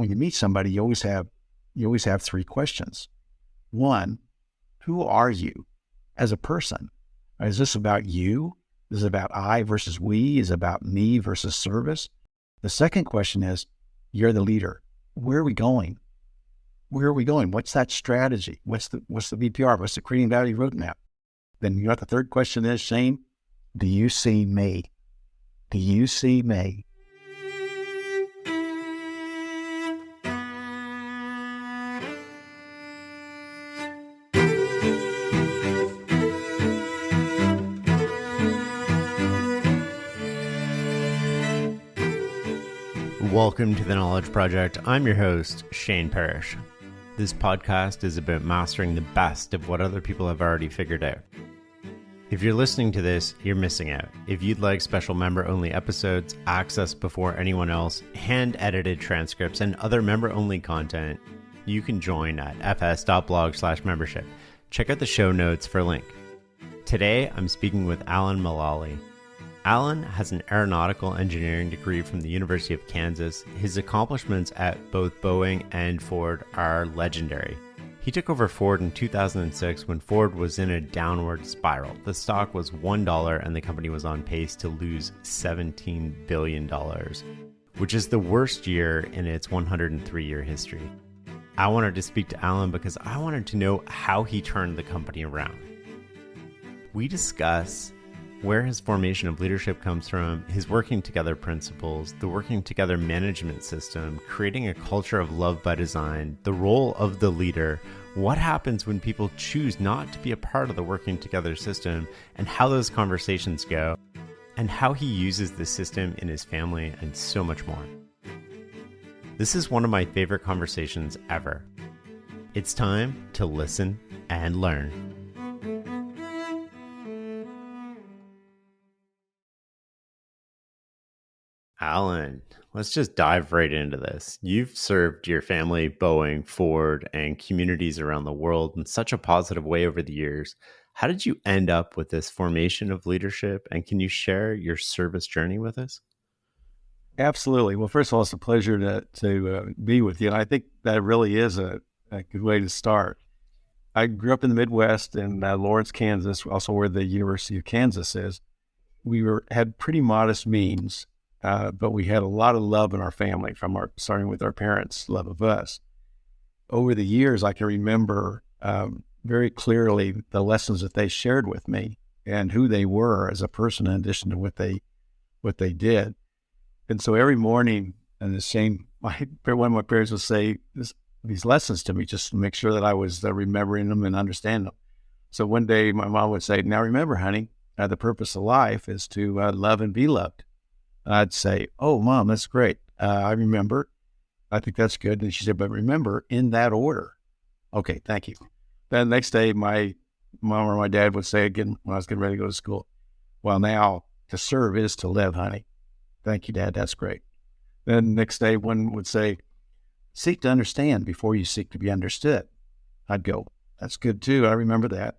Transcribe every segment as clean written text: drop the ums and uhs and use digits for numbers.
when you meet somebody, you always have three questions. One, who are you as a person? Is this about you? Is it about I versus we? Is it about me versus service? The second question is, you're the leader. Where are we going? Where are we going? What's that strategy? What's the VPR? What's the creating value roadmap? Then you know what the third question is, Shane? Do you see me? Do you see me? Welcome to the Knowledge Project. I'm your host, Shane Parrish. This podcast is about mastering the best of what other people have already figured out. If you're listening to this, you're missing out. If you'd like special member-only episodes, access before anyone else, hand-edited transcripts, and other member-only content, you can join at fs.blog/membership. Check out the show notes for a link. Today, I'm speaking with Alan Mulally. Alan has an aeronautical engineering degree from the University of Kansas. His accomplishments at both Boeing and Ford are legendary. He took over Ford in 2006 when Ford was in a downward spiral. The stock was $1 and the company was on pace to lose $17 billion, which is the worst year in its 103-year history. I wanted to speak to Alan because I wanted to know how he turned the company around. We discuss where his formation of leadership comes from, his working together principles, the working together management system, creating a culture of love by design, the role of the leader, what happens when people choose not to be a part of the working together system, and how those conversations go, and how he uses the system in his family, and so much more. This is one of my favorite conversations ever. It's time to listen and learn. Alan, let's just dive right into this. You've served your family, Boeing, Ford, and communities around the world in such a positive way over the years. How did you end up with this formation of leadership? And can you share your service journey with us? Absolutely. Well, first of all, it's a pleasure to be with you. And I think that really is a good way to start. I grew up in the Midwest in Lawrence, Kansas, also where the University of Kansas is. We had pretty modest means. But we had a lot of love in our family starting with our parents' love of us. Over the years, I can remember very clearly the lessons that they shared with me and who they were as a person in addition to what they did. And so every morning, one of my parents would say these lessons to me just to make sure that I was remembering them and understanding them. So one day my mom would say, "Now remember, honey, the purpose of life is to love and be loved." I'd say, "Oh, Mom, that's great. I remember. I think that's good." And she said, "But remember, in that order." Okay, thank you. Then the next day, my mom or my dad would say again, when I was getting ready to go to school, "Well, now to serve is to live, honey." "Thank you, Dad. That's great." Then the next day, one would say, "Seek to understand before you seek to be understood." I'd go, "That's good too. I remember that."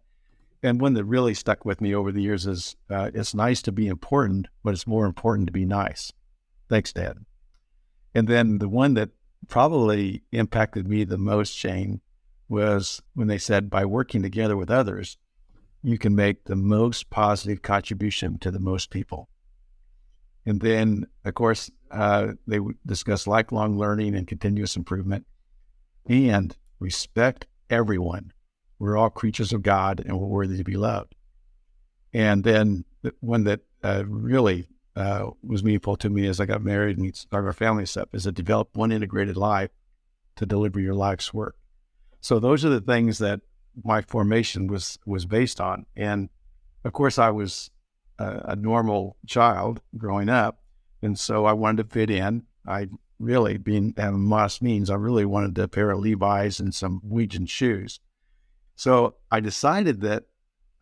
And one that really stuck with me over the years is, it's nice to be important, but it's more important to be nice. Thanks, Dad. And then the one that probably impacted me the most, Shane, was when they said, by working together with others, you can make the most positive contribution to the most people. And then, of course, they would discuss lifelong learning and continuous improvement and respect everyone. We're all creatures of God and we're worthy to be loved. And then the one that really was meaningful to me as I got married and started our family stuff is to develop one integrated life to deliver your life's work. So those are the things that my formation was based on. And of course, I was a normal child growing up. And so I wanted to fit in. I really, having modest means, I really wanted a pair of Levi's and some Norwegian shoes. So I decided that,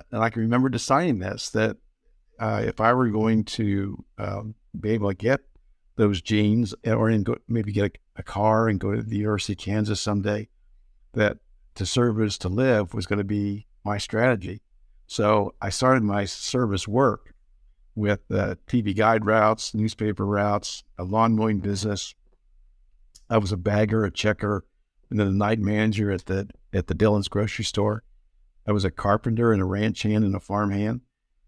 and I can remember deciding this, that if I were going to be able to get those jeans or maybe get a car and go to the University of Kansas someday, that to serve is to live was going to be my strategy. So I started my service work with TV guide routes, newspaper routes, a lawn mowing business, I was a bagger, a checker, and then a night manager at the Dillon's grocery store. I was a carpenter and a ranch hand and a farm hand.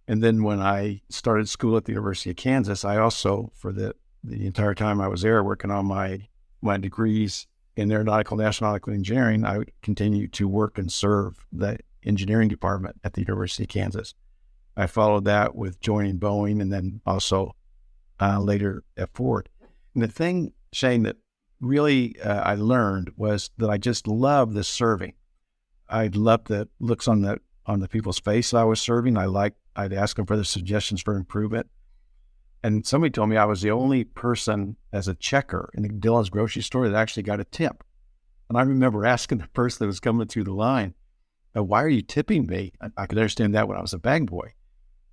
And then when I started school at the University of Kansas, I also, for the entire time I was there working on my degrees in aeronautical and astronautical engineering, I would continue to work and serve the engineering department at the University of Kansas. I followed that with joining Boeing and then also later at Ford. And the thing, Shane, that really I learned was that I just love the serving. I loved the looks on the people's face I was serving. I'd ask them for their suggestions for improvement. And somebody told me I was the only person as a checker in the Dillon's grocery store that actually got a tip. And I remember asking the person that was coming through the line, why are you tipping me? I could understand that when I was a bag boy.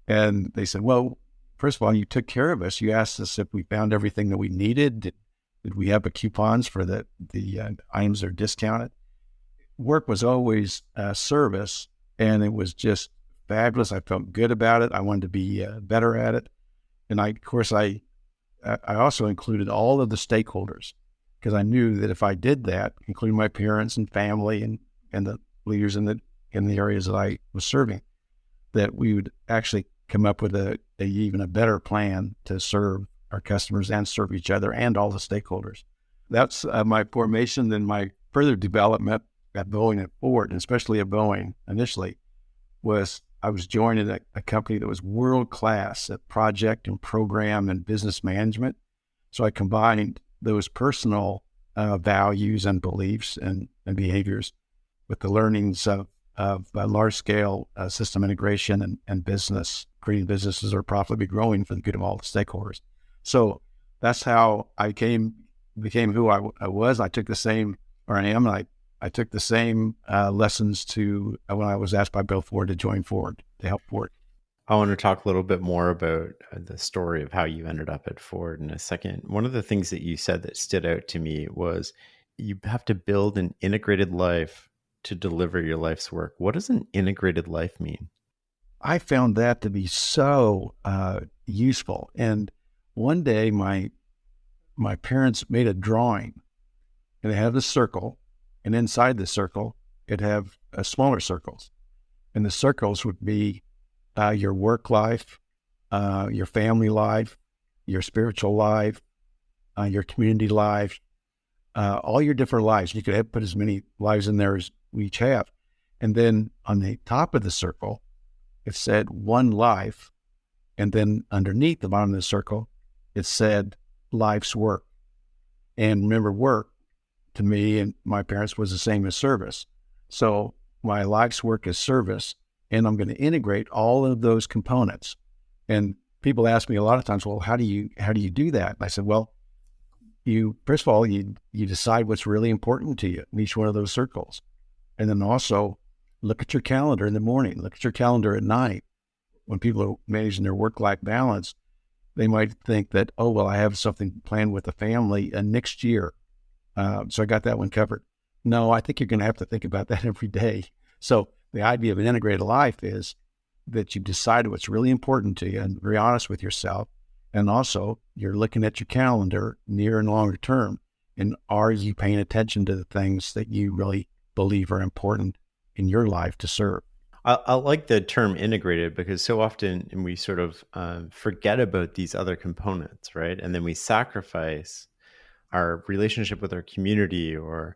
And they said, well, first of all, you took care of us. You asked us if we found everything that we needed. Did we have coupons for the items that are discounted? Work was always service, and it was just fabulous. I felt good about it. I wanted to be better at it. And I also included all of the stakeholders because I knew that if I did that, including my parents and family and the leaders in the areas that I was serving, that we would actually come up with even a better plan to serve our customers and serve each other and all the stakeholders. That's my formation. Then my further development at Boeing and Ford, and especially at Boeing initially, was I was joining a company that was world-class at project and program and business management. So I combined those personal values and beliefs and behaviors with the learnings of large-scale system integration and business, creating businesses that are profitably growing for the good of all the stakeholders. So that's how I became who I was. I took the same, or I am, I took the same lessons to when I was asked by Bill Ford to join Ford, to help Ford. I want to talk a little bit more about the story of how you ended up at Ford in a second. One of the things that you said that stood out to me was you have to build an integrated life to deliver your life's work. What does an integrated life mean? I found that to be so useful. And one day my parents made a drawing, and they have this circle, and inside the circle, it'd have smaller circles. And the circles would be your work life, your family life, your spiritual life, your community life, all your different lives. You could put as many lives in there as we each have. And then on the top of the circle, it said one life. And then underneath the bottom of the circle, it said life's work. And remember, work to me and my parents was the same as service. So my life's work is service, and I'm going to integrate all of those components. And people ask me a lot of times, well, how do you do that? And I said, well, first of all, you decide what's really important to you in each one of those circles. And then also look at your calendar in the morning, look at your calendar at night. When people are managing their work-life balance, they might think that, oh, well, I have something planned with the family next year. So I got that one covered. No, I think you're going to have to think about that every day. So the idea of an integrated life is that you've decided what's really important to you and very honest with yourself. And also you're looking at your calendar near and longer term. And are you paying attention to the things that you really believe are important in your life to serve? I like the term integrated because so often we sort of forget about these other components, right? And then we sacrifice our relationship with our community, or,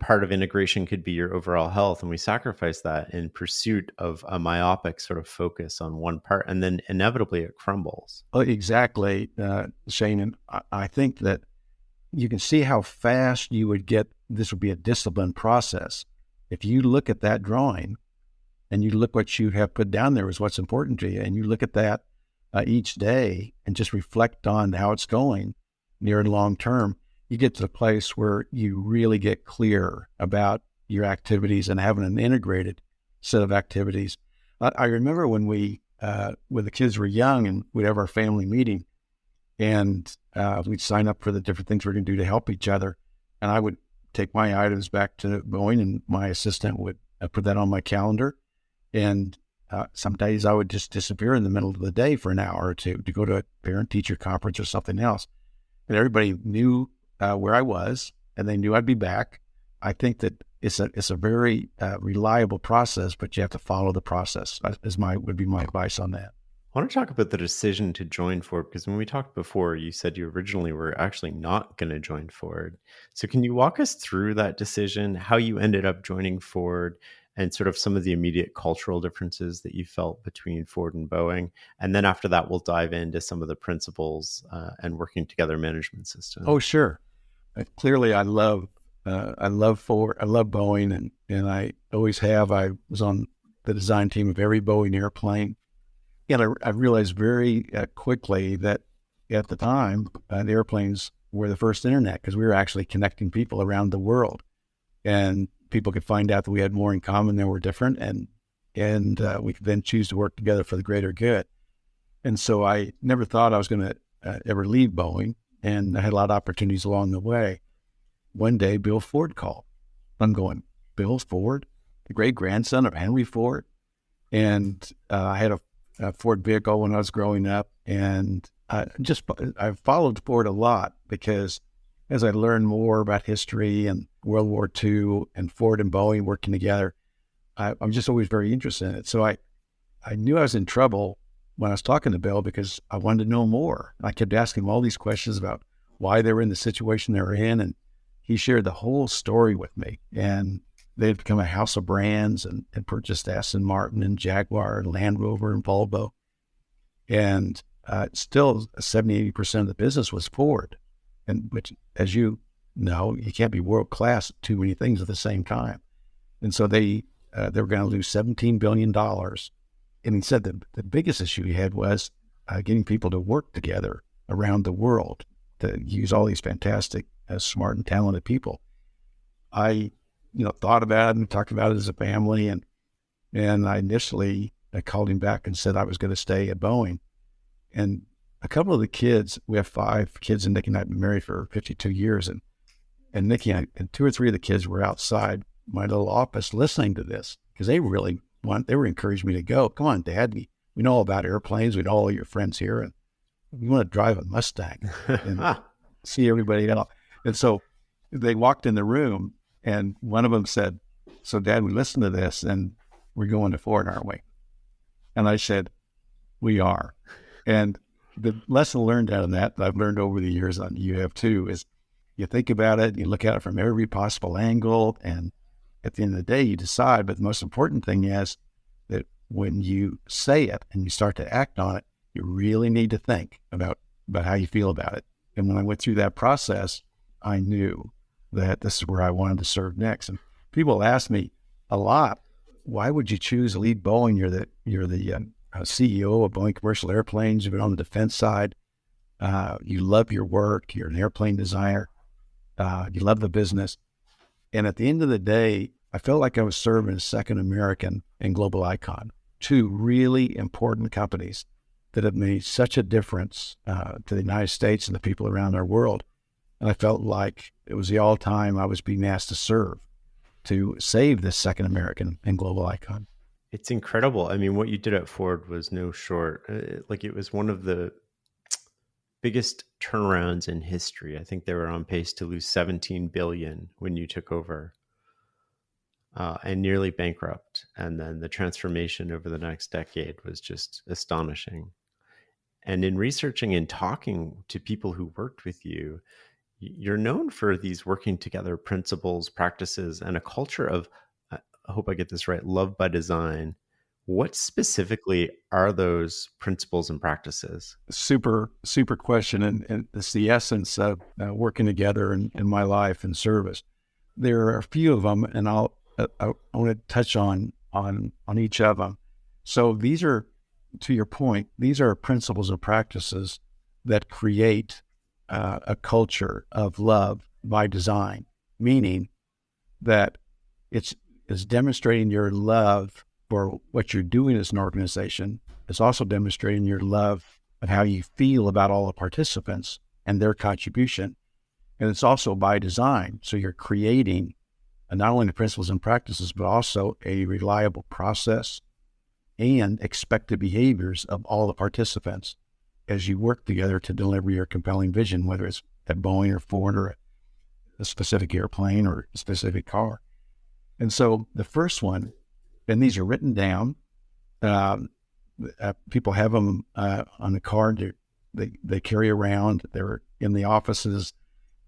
part of integration could be your overall health. And we sacrifice that in pursuit of a myopic sort of focus on one part. And then inevitably it crumbles. Oh, exactly, Shane. And I think that you can see how fast you would get, this would be a disciplined process. If you look at that drawing and you look what you have put down there is what's important to you, and you look at that each day and just reflect on how it's going near and long term, you get to the place where you really get clear about your activities and having an integrated set of activities. I remember when the kids were young and we'd have our family meeting, and we'd sign up for the different things we're going to do to help each other. And I would take my items back to Boeing, and my assistant would put that on my calendar. And some days I would just disappear in the middle of the day for an hour or two to go to a parent-teacher conference or something else. And everybody knew where I was, and they knew I'd be back. I think that it's a very reliable process, but you have to follow the process. Would be my advice on that. I want to talk about the decision to join Ford, because when we talked before, you said you originally were actually not going to join Ford. So can you walk us through that decision, how you ended up joining Ford, and sort of some of the immediate cultural differences that you felt between Ford and Boeing? And then after that, we'll dive into some of the principles and working together management system. Oh, sure. Clearly, I love Ford. I love Boeing, and I always have. I was on the design team of every Boeing airplane. And I realized very quickly that at the time, the airplanes were the first internet, because we were actually connecting people around the world, and people could find out that we had more in common than we're different, and we could then choose to work together for the greater good. And so I never thought I was going to ever leave Boeing, and I had a lot of opportunities along the way. One day, Bill Ford called. I'm going, Bill Ford, the great grandson of Henry Ford, and I had a Ford vehicle when I was growing up, and I followed Ford a lot, because as I learned more about history and World War II and Ford and Boeing working together, I'm just always very interested in it. So I knew I was in trouble when I was talking to Bill, because I wanted to know more. I kept asking him all these questions about why they were in the situation they were in, and he shared the whole story with me. And they had become a house of brands and purchased Aston Martin and Jaguar and Land Rover and Volvo. And still 70-80% of the business was Ford. And which, as you know, you can't be world-class at too many things at the same time. And so they were going to lose $17 billion. And he said that the biggest issue he had was getting people to work together around the world, to use all these fantastic, smart and talented people. I thought about it and talked about it as a family. And I initially called him back and said I was going to stay at Boeing. And a couple of the kids, we have 5 kids, and Nikki and I have been married for 52 years. And Nikki and 2 or 3 of the kids were outside my little office listening to this, because they were encouraging me to go. Come on, Dad, we know all about airplanes. We know all your friends here, and we want to drive a Mustang and see everybody else. And so they walked in the room, and one of them said, "So, Dad, we listened to this, and we're going to Ford, aren't we?" And I said, "We are." And the lesson learned out of that I've learned over the years, on you have too, is you think about it, you look at it from every possible angle, and at the end of the day, you decide. But the most important thing is that when you say it and you start to act on it, you really need to think about how you feel about it. And when I went through that process, I knew that this is where I wanted to serve next. And people ask me a lot, why would you choose to lead Boeing? You're the CEO of Boeing Commercial Airplanes. You've been on the defense side. You love your work. You're an airplane designer. You love the business. And at the end of the day, I felt like I was serving as second American and Global Icon, 2 really important companies that have made such a difference to the United States and the people around our world. And I felt like it was the all-time I was being asked to serve, to save this second American and Global Icon. It's incredible. I mean, what you did at Ford was no short. It was one of the biggest turnarounds in history. I think they were on pace to lose $17 billion when you took over, and nearly bankrupt. And then the transformation over the next decade was just astonishing. And in researching and talking to people who worked with you, you're known for these working together principles, practices, and a culture of, I hope I get this right, love by design. What specifically are those principles and practices? Super question. And it's the essence of working together in my life and service. There are a few of them, and I want to touch on each of them. So these are, to your point, these are principles and practices that create a culture of love by design, meaning that it's demonstrating your love for what you're doing as an organization. It's also demonstrating your love of how you feel about all the participants and their contribution. And it's also by design. So you're creating not only the principles and practices, but also a reliable process and expected behaviors of all the participants as you work together to deliver your compelling vision, whether it's at Boeing or Ford or a specific airplane or a specific car. And so the first one, and these are written down. People have them on the card they carry around. They're in the offices.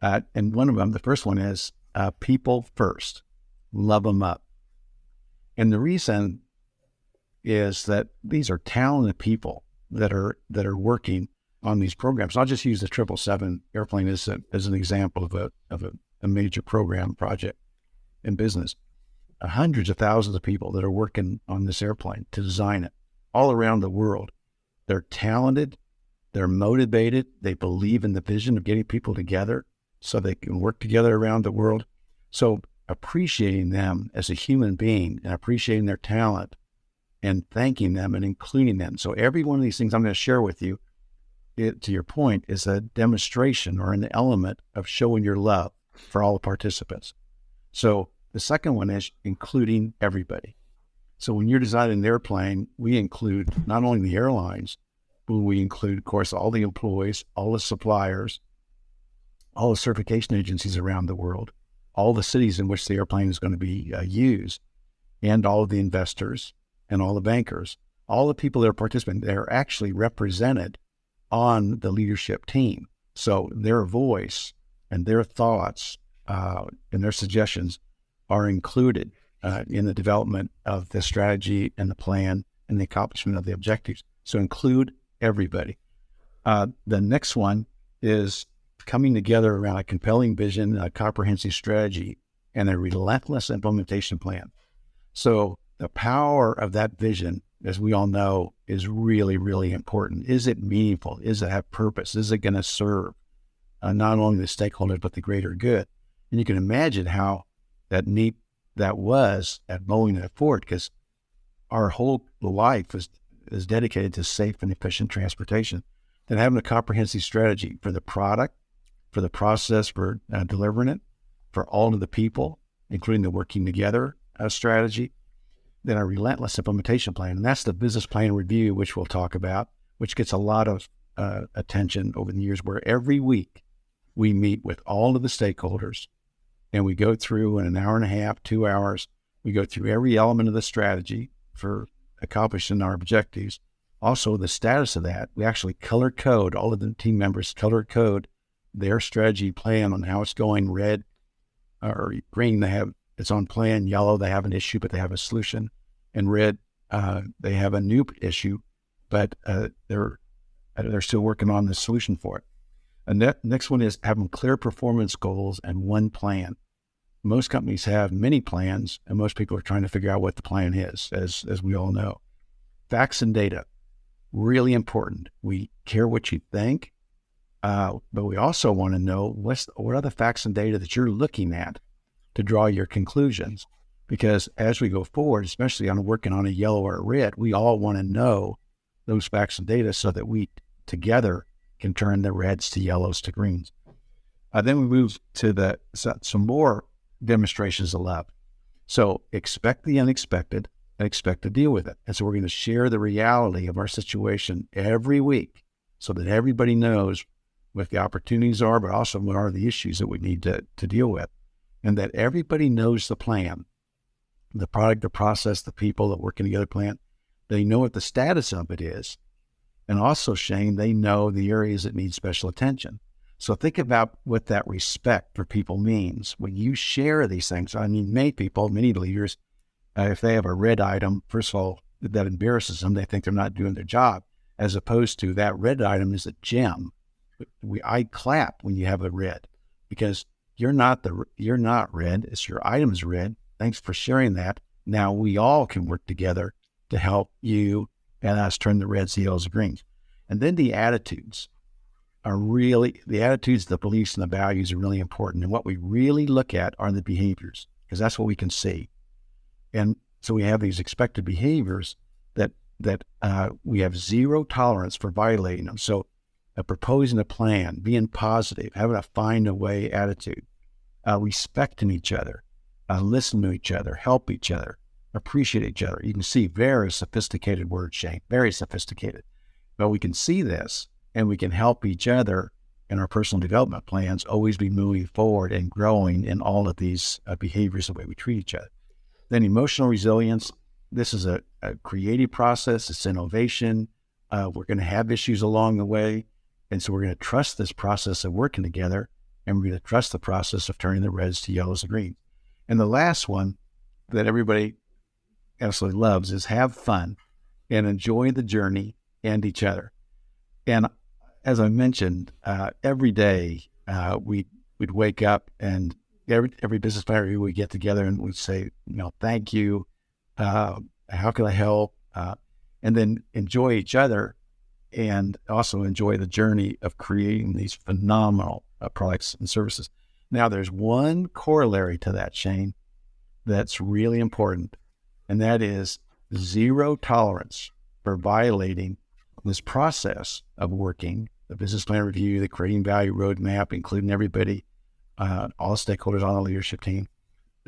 And one of them, the first one is people first, love them up. And the reason is that these are talented people that are working on these programs. I'll just use the 777 airplane as an example of a major program project in business. Hundreds of thousands of people that are working on this airplane to design it all around the world. They're talented, they're motivated, they believe in the vision of getting people together so they can work together around the world. So appreciating them as a human being and appreciating their talent and thanking them and including them. So every one of these things I'm going to share with you, to your point, is a demonstration or an element of showing your love for all the participants. So the second one is including everybody. So when you're designing an airplane, we include not only the airlines, but we include, of course, all the employees, all the suppliers, all the certification agencies around the world, all the cities in which the airplane is going to be used, and all of the investors and all the bankers, all the people that are participating, they're actually represented on the leadership team. So their voice and their thoughts and their suggestions are included in the development of the strategy and the plan and the accomplishment of the objectives. So include everybody. The next one is coming together around a compelling vision, a comprehensive strategy, and a relentless implementation plan. So the power of that vision, as we all know, is really, really important. Is it meaningful? Is it have purpose? Is it going to serve not only the stakeholders, but the greater good? And you can imagine how neat that was at Boeing and at Ford, because our whole life is dedicated to safe and efficient transportation. And having a comprehensive strategy for the product, for the process for delivering it, for all of the people, including the working together strategy, then a relentless implementation plan. And that's the business plan review, which we'll talk about, which gets a lot of attention over the years, where every week we meet with all of the stakeholders and we go through in an hour and a half, 2 hours, we go through every element of the strategy for accomplishing our objectives. Also, the status of that, we actually color code, all of the team members color code their strategy plan on how it's going. Red or green, it's on plan. Yellow, they have an issue, but they have a solution. And red, they have a new issue, but they're still working on the solution for it. And next one is having clear performance goals and one plan. Most companies have many plans, and most people are trying to figure out what the plan is, as we all know. Facts and data, really important. We care what you think, but we also want to know what are the facts and data that you're looking at to draw your conclusions. Because as we go forward, especially on working on a yellow or a red, we all want to know those facts and data so that we together can turn the reds to yellows to greens. Then we move to some more demonstrations of love. So expect the unexpected and expect to deal with it. And so we're going to share the reality of our situation every week so that everybody knows what the opportunities are, but also what are the issues that we need to deal with. And that everybody knows the plan, the product, the process, the people that working together plan. They know what the status of it is. And also, Shane, they know the areas that need special attention. So think about what that respect for people means. When you share these things, I mean, many leaders, if they have a red item, first of all, that embarrasses them. They think they're not doing their job, as opposed to that red item is a gem. I clap when you have a red, because you're not red. It's your item's red. Thanks for sharing that. Now we all can work together to help you and us turn the reds to yellows and greens. And then the attitudes, the beliefs and the values are really important. And what we really look at are the behaviors, because that's what we can see. And so we have these expected behaviors that we have zero tolerance for violating them. So proposing a plan, being positive, having a find a way attitude, respecting each other, listen to each other, help each other, appreciate each other. You can see very sophisticated words, Shane, very sophisticated. But we can see this and we can help each other and our personal development plans always be moving forward and growing in all of these behaviors, the way we treat each other. Then emotional resilience. This is a creative process. It's innovation. We're going to have issues along the way. And so we're going to trust this process of working together, and we're going to trust the process of turning the reds to yellows and greens. And the last one that everybody absolutely loves is have fun and enjoy the journey and each other. And as I mentioned, every day we'd wake up, and every business partner we would get together and we'd say, thank you. How can I help? And then enjoy each other, and also enjoy the journey of creating these phenomenal products and services. Now, there's one corollary to that, Shane, that's really important, and that is zero tolerance for violating this process of working, the business plan review, the creating value roadmap, including everybody, all stakeholders on the leadership team.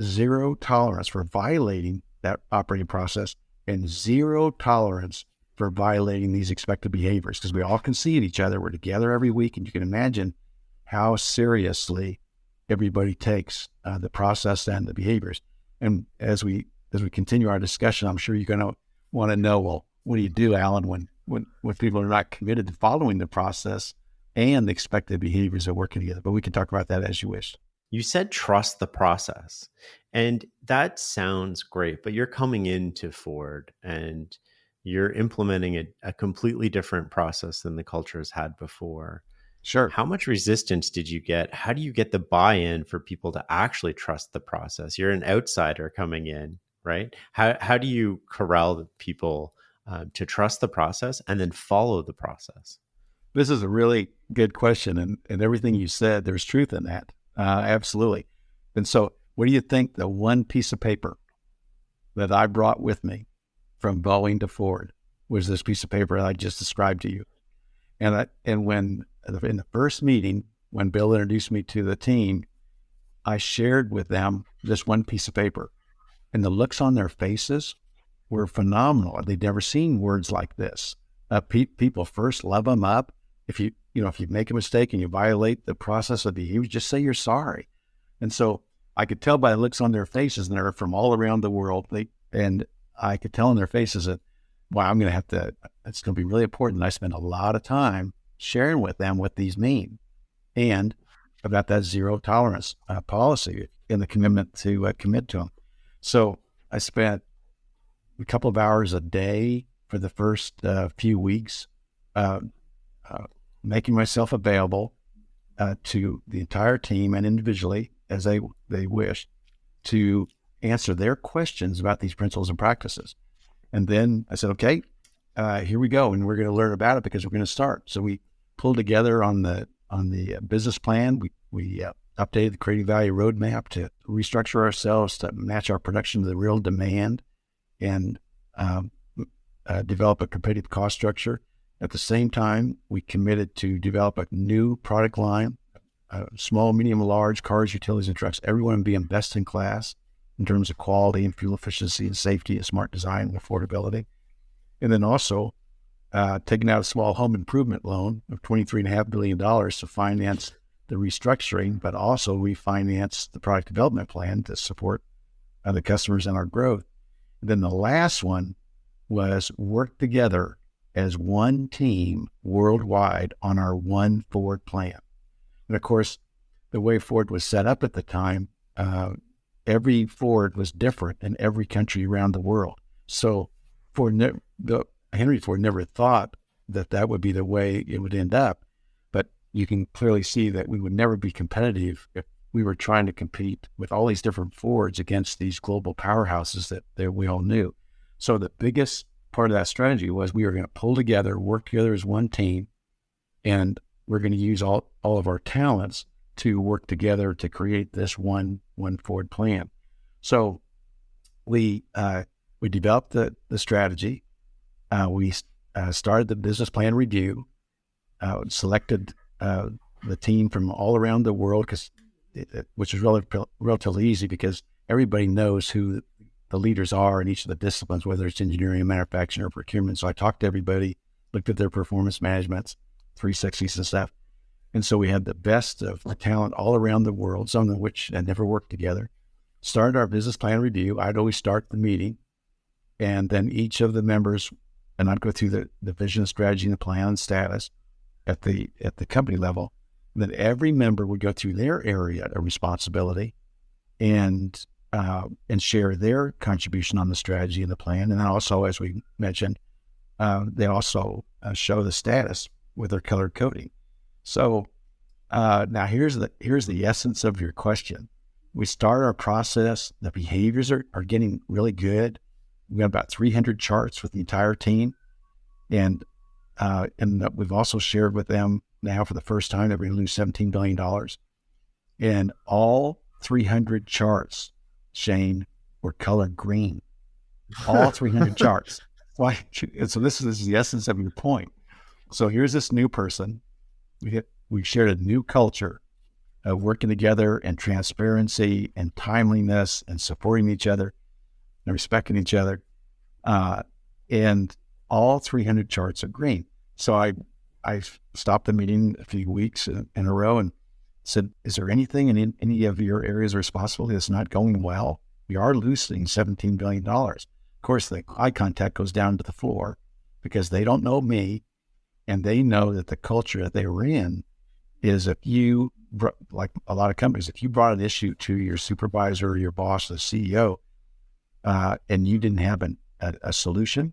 Zero tolerance for violating that operating process, and zero tolerance for violating these expected behaviors, because we all can see it each other. We're together every week, and you can imagine how seriously everybody takes the process and the behaviors. And as we continue our discussion, I'm sure you're going to want to know, well, what do you do, Alan, when people are not committed to following the process and the expected behaviors of working together? But we can talk about that as you wish. You said trust the process, and that sounds great, but you're coming into Ford and you're implementing a completely different process than the culture has had before. Sure. How much resistance did you get? How do you get the buy-in for people to actually trust the process? You're an outsider coming in, right? How do you corral the people to trust the process and then follow the process? This is a really good question, and everything you said, there's truth in that. Absolutely. And so what do you think the one piece of paper that I brought with me from Boeing to Ford was? This piece of paper that I just described to you. And when in the first meeting, when Bill introduced me to the team, I shared with them this one piece of paper, and the looks on their faces were phenomenal. They'd never seen words like this. People first love them up. If you make a mistake and you violate the process of behavior, just say you're sorry. And so I could tell by the looks on their faces, and they're from all around the world. And I could tell in their faces that, wow, it's going to be really important. I spend a lot of time sharing with them what these mean, and about that zero tolerance policy and the commitment to commit to them. So I spent a couple of hours a day for the first few weeks, making myself available to the entire team and individually as they wished to answer their questions about these principles and practices. And then I said, okay, here we go. And we're going to learn about it because we're going to start. So we pulled together on the business plan. We updated the creating value roadmap to restructure ourselves to match our production to the real demand, and develop a competitive cost structure. At the same time, we committed to develop a new product line, small, medium, large cars, utilities, and trucks. Everyone being best in class in terms of quality and fuel efficiency and safety and smart design and affordability. And then also taking out a small home improvement loan of $23.5 billion to finance the restructuring, but also refinance the product development plan to support the customers and our growth. And then the last one was work together as one team worldwide on our one Ford plan. And of course, the way Ford was set up at the time, every Ford was different in every country around the world. So Henry Ford never thought that would be the way it would end up. But you can clearly see that we would never be competitive if we were trying to compete with all these different Fords against these global powerhouses that we all knew. So the biggest part of that strategy was we were going to pull together, work together as one team, and we're going to use all of our talents to work together to create this one Ford plan. So we developed the strategy. We started the business plan review, selected the team from all around the world, which is relatively easy because everybody knows who the leaders are in each of the disciplines, whether it's engineering, manufacturing, or procurement. So I talked to everybody, looked at their performance management, 360s and stuff. And so we had the best of the talent all around the world, some of which had never worked together. Started our business plan review. I'd always start the meeting, and then each of the members, and I'd go through the vision, strategy, and the plan and status at the company level. And then every member would go through their area of responsibility and share their contribution on the strategy and the plan. And then also, as we mentioned, they also show the status with their colored coding. So now here's the essence of your question. We start our process. The behaviors are getting really good. We got about 300 charts with the entire team, and we've also shared with them now for the first time that we're going to lose $17 billion, and all 300 charts, Shane, were colored green. All 300 charts. Why? So this is the essence of your point. So here's this new person. We shared a new culture of working together and transparency and timeliness and supporting each other and respecting each other. And all 300 charts are green. So I stopped the meeting a few weeks in a row and said, is there anything in any of your areas of responsibility that's not going well? We are losing $17 billion. Of course, the eye contact goes down to the floor because they don't know me, and they know that the culture that they were in is, if you, like a lot of companies, if you brought an issue to your supervisor or your boss, the CEO, and you didn't have a solution,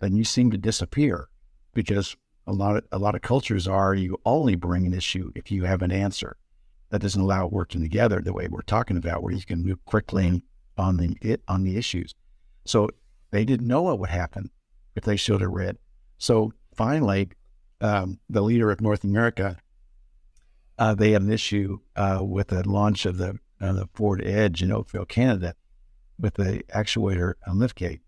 then you seem to disappear, because a lot of cultures are, you only bring an issue if you have an answer. That doesn't allow working together the way we're talking about, where you can move quickly on the issues. So they didn't know what would happen if they showed a red. So finally, the leader of North America, they had an issue with the launch of the Ford Edge in Oakville, Canada, with the actuator on liftgate.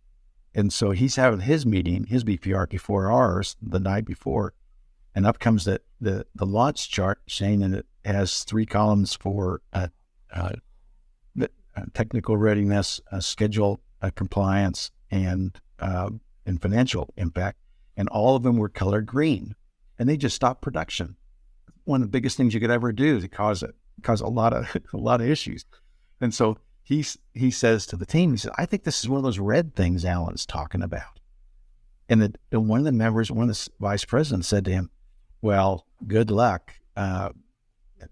And so he's having his meeting, his BPR before ours, the night before, and up comes the launch chart, Shane, and it has 3 columns for technical readiness, schedule compliance, and financial impact, and all of them were colored green, and they just stopped production. One of the biggest things you could ever do to cause a lot of issues. And so he says to the team, he said, I think this is one of those red things Alan's talking about. And one of the members, one of the vice presidents, said to him, well, good luck,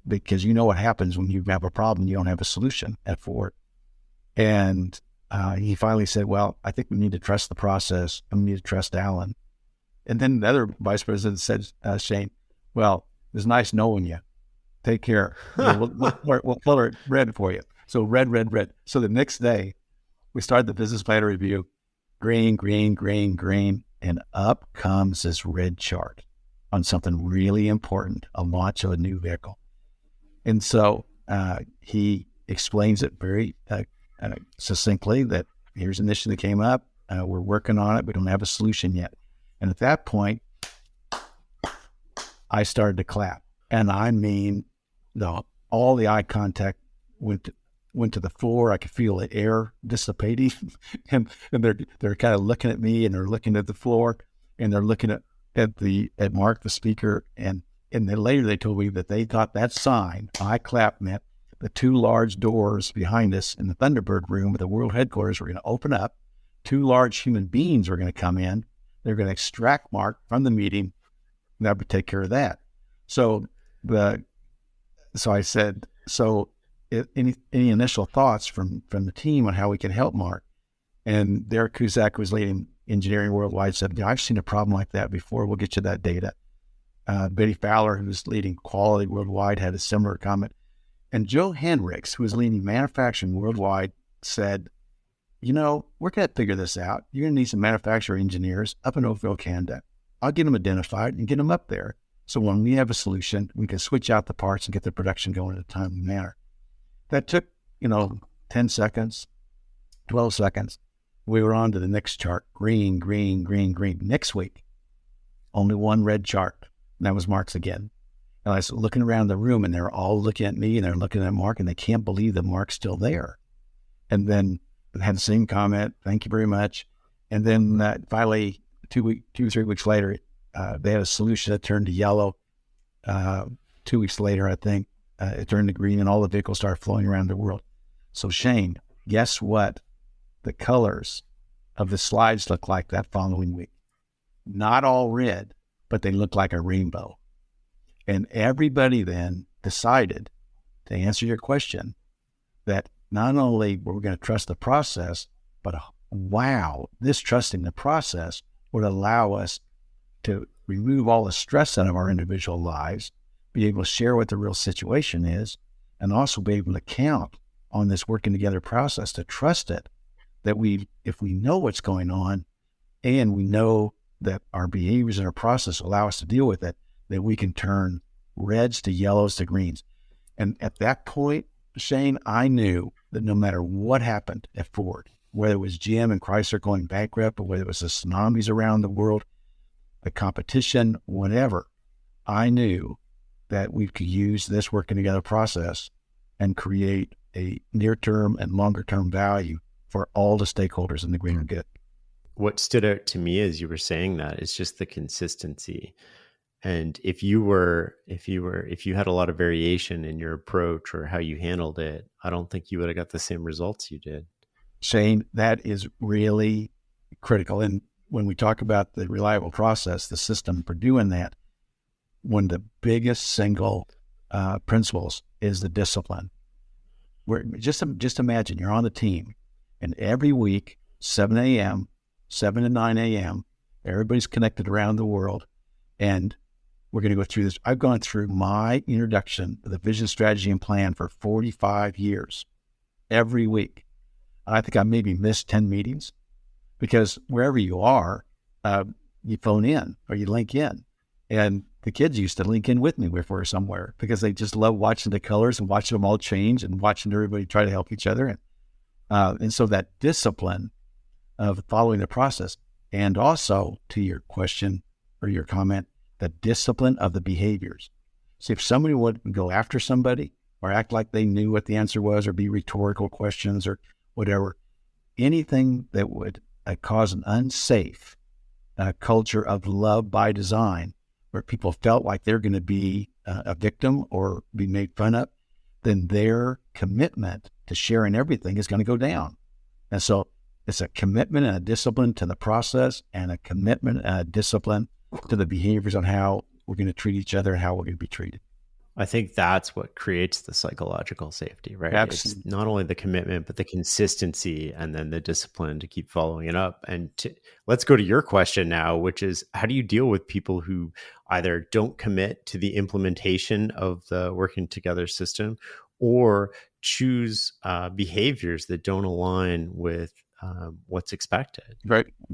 because you know what happens when you have a problem, you don't have a solution at Ford. And he finally said, well, I think we need to trust the process, and we need to trust Alan. And then the other vice president said, Shane, well, it was nice knowing you. Take care. We'll color it red for you. So red, red, red. So the next day, we started the business plan review, green, green, green, green, and up comes this red chart on something really important, a launch of a new vehicle. And so he explains it very succinctly that here's an issue that came up. We're working on it. We don't have a solution yet. And at that point, I started to clap. And I mean, all the eye contact went to the floor. I could feel the air dissipating, and they're kind of looking at me, and they're looking at the floor, and they're looking at Mark, the speaker, and then later they told me that they thought that sign, I clap, meant the 2 large doors behind us in the Thunderbird room at the world headquarters were going to open up. 2 large human beings were going to come in. They're going to extract Mark from the meeting, and that would take care of that. So I said, any initial thoughts from the team on how we can help Mark? And Derek Cusack, was leading engineering worldwide, said, I've seen a problem like that before. We'll get you that data. Betty Fowler, who's leading quality worldwide, had a similar comment. And Joe Hendricks, who was leading manufacturing worldwide, said, we're going to figure this out. You're going to need some manufacturing engineers up in Oakville, Canada. I'll get them identified and get them up there. So when we have a solution, we can switch out the parts and get the production going in a timely manner. That took, 10 seconds, 12 seconds. We were on to the next chart, green, green, green, green. Next week, only one red chart, and that was Mark's again. And I was looking around the room, and they're all looking at me, and they're looking at Mark, and they can't believe that Mark's still there. And then I had the same comment, thank you very much. And then finally, 2 or 3 weeks later, they had a solution that turned to yellow. 2 weeks later, I think, it turned to green and all the vehicles started flowing around the world. So Shane, guess what the colors of the slides look like that following week? Not all red, but they look like a rainbow. And everybody then decided, to answer your question, that not only were we going to trust the process, but wow, this trusting the process would allow us to remove all the stress out of our individual lives, be able to share what the real situation is, and also be able to count on this working together process, to trust it, that if we know what's going on and we know that our behaviors and our process allow us to deal with it, that we can turn reds to yellows to greens. And at that point, Shane, I knew that no matter what happened at Ford, whether it was GM and Chrysler going bankrupt, or whether it was the tsunamis around the world, the competition, whatever, I knew that we could use this working together process and create a near-term and longer-term value for all the stakeholders in the greater good. What stood out to me as you were saying that is just the consistency. And if you had a lot of variation in your approach or how you handled it, I don't think you would have got the same results you did. Shane, that is really critical. And when we talk about the reliable process, the system for doing that, one of the biggest single principles is the discipline. Where just imagine you're on the team, and every week, 7 a.m., 7 to 9 a.m., everybody's connected around the world, and we're going to go through this. I've gone through my introduction to the vision, strategy, and plan for 45 years, every week. I think I maybe missed 10 meetings, because wherever you are, you phone in or you link in. And the kids used to link in with me if we were somewhere, because they just love watching the colors and watching them all change and watching everybody try to help each other. And so that discipline of following the process, and also to your question or your comment, the discipline of the behaviors. See, if somebody would go after somebody or act like they knew what the answer was, or be rhetorical questions or whatever, anything that would cause an unsafe culture of love by design, where people felt like they're going to be a victim or be made fun of, then their commitment to sharing everything is going to go down. And so it's a commitment and a discipline to the process, and a commitment and a discipline to the behaviors on how we're going to treat each other and how we're going to be treated. I think that's what creates the psychological safety, right? Absolutely. It's not only the commitment, but the consistency, and then the discipline to keep following it up. And let's go to your question now, which is, how do you deal with people who either don't commit to the implementation of the working together system, or choose behaviors that don't align with what's expected?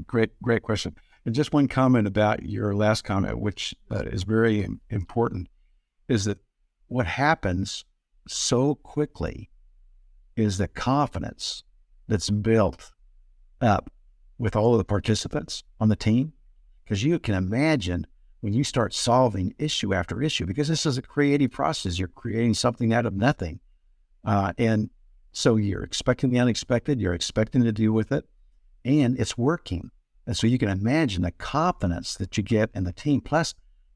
Great question. And just one comment about your last comment, which is very important, is that what happens so quickly is the confidence that's built up with all of the participants on the team. Because you can imagine when you start solving issue after issue, because this is a creative process, you're creating something out of nothing. And so you're expecting the unexpected, you're expecting to deal with it, and it's working. And so you can imagine the confidence that you get in the team. Plus,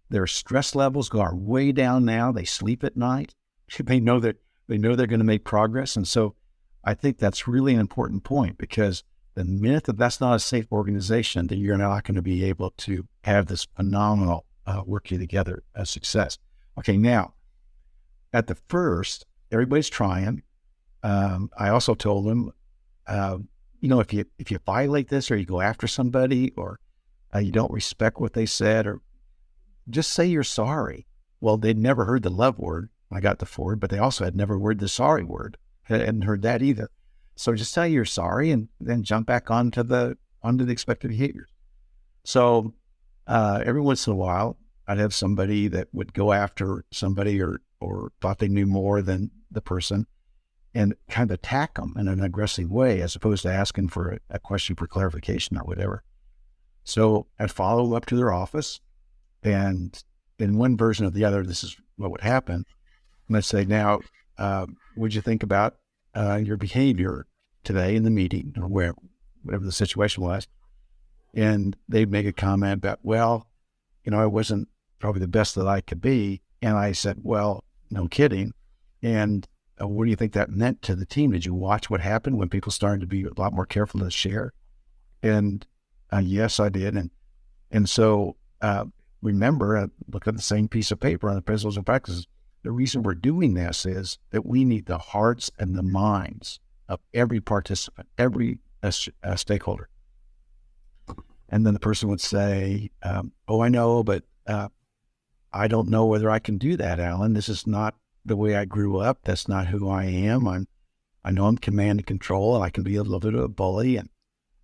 their stress levels are way down now. They sleep at night. They know they're going to make progress. And so I think that's really an important point, because the minute that that's not a safe organization, then you're not going to be able to have this phenomenal working together success. Okay, now, at the first, everybody's trying. I also told them, if you violate this, or you go after somebody, or you don't respect what they said, or just say you're sorry. Well, they'd never heard the love word when I got to Ford, but they also had never heard the sorry word. Hadn't heard that either. So just tell you're sorry, and then jump back onto the expected behaviors. So every once in a while, I'd have somebody that would go after somebody or thought they knew more than the person, and kind of attack them in an aggressive way, as opposed to asking for a question for clarification or whatever. So I'd follow them up to their office, and in one version or the other, this is what would happen. And I'd say, now, what'd you think about your behavior today in the meeting, or whatever the situation was? And they'd make a comment about, well, I wasn't probably the best that I could be, And I said, well, no kidding. And what do you think that meant to the team? Did you watch what happened when people started to be a lot more careful to share? And yes, I did. And so remember, look at the same piece of paper on the principles and practices. The reason we're doing this is that we need the hearts and the minds of every participant, every stakeholder. And then the person would say, oh, I know, but I don't know whether I can do that, Alan. This is not the way I grew up. That's not who I am. I know I'm command and control, and I can be a little bit of a bully,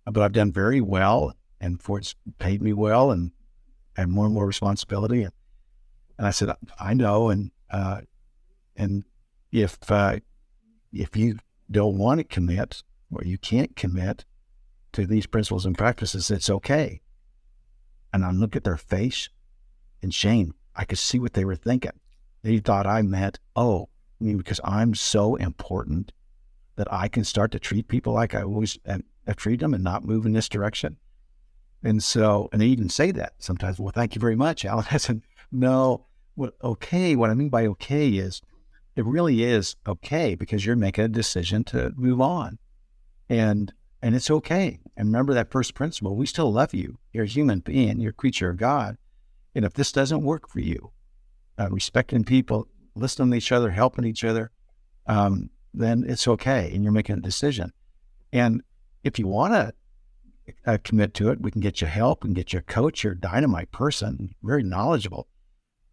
but I've done very well, and Ford's paid me well, and I have more and more responsibility. And I said, I know, and if you don't want to commit, or you can't commit to these principles and practices, it's okay. And I look at their face in shame. I could see what they were thinking. They thought I meant, because I'm so important that I can start to treat people like I always have treated them and not move in this direction. And they even say that sometimes. Well, thank you very much, Alan. I said, no, what I mean by okay is, it really is okay because you're making a decision to move on. And it's okay. And remember that first principle, we still love you. You're a human being, you're a creature of God. And if this doesn't work for you, respecting people, listening to each other, helping each other, then it's okay. And you're making a decision. And if you want to commit to it, we can get you help and get you a coach. You're a dynamite person, very knowledgeable.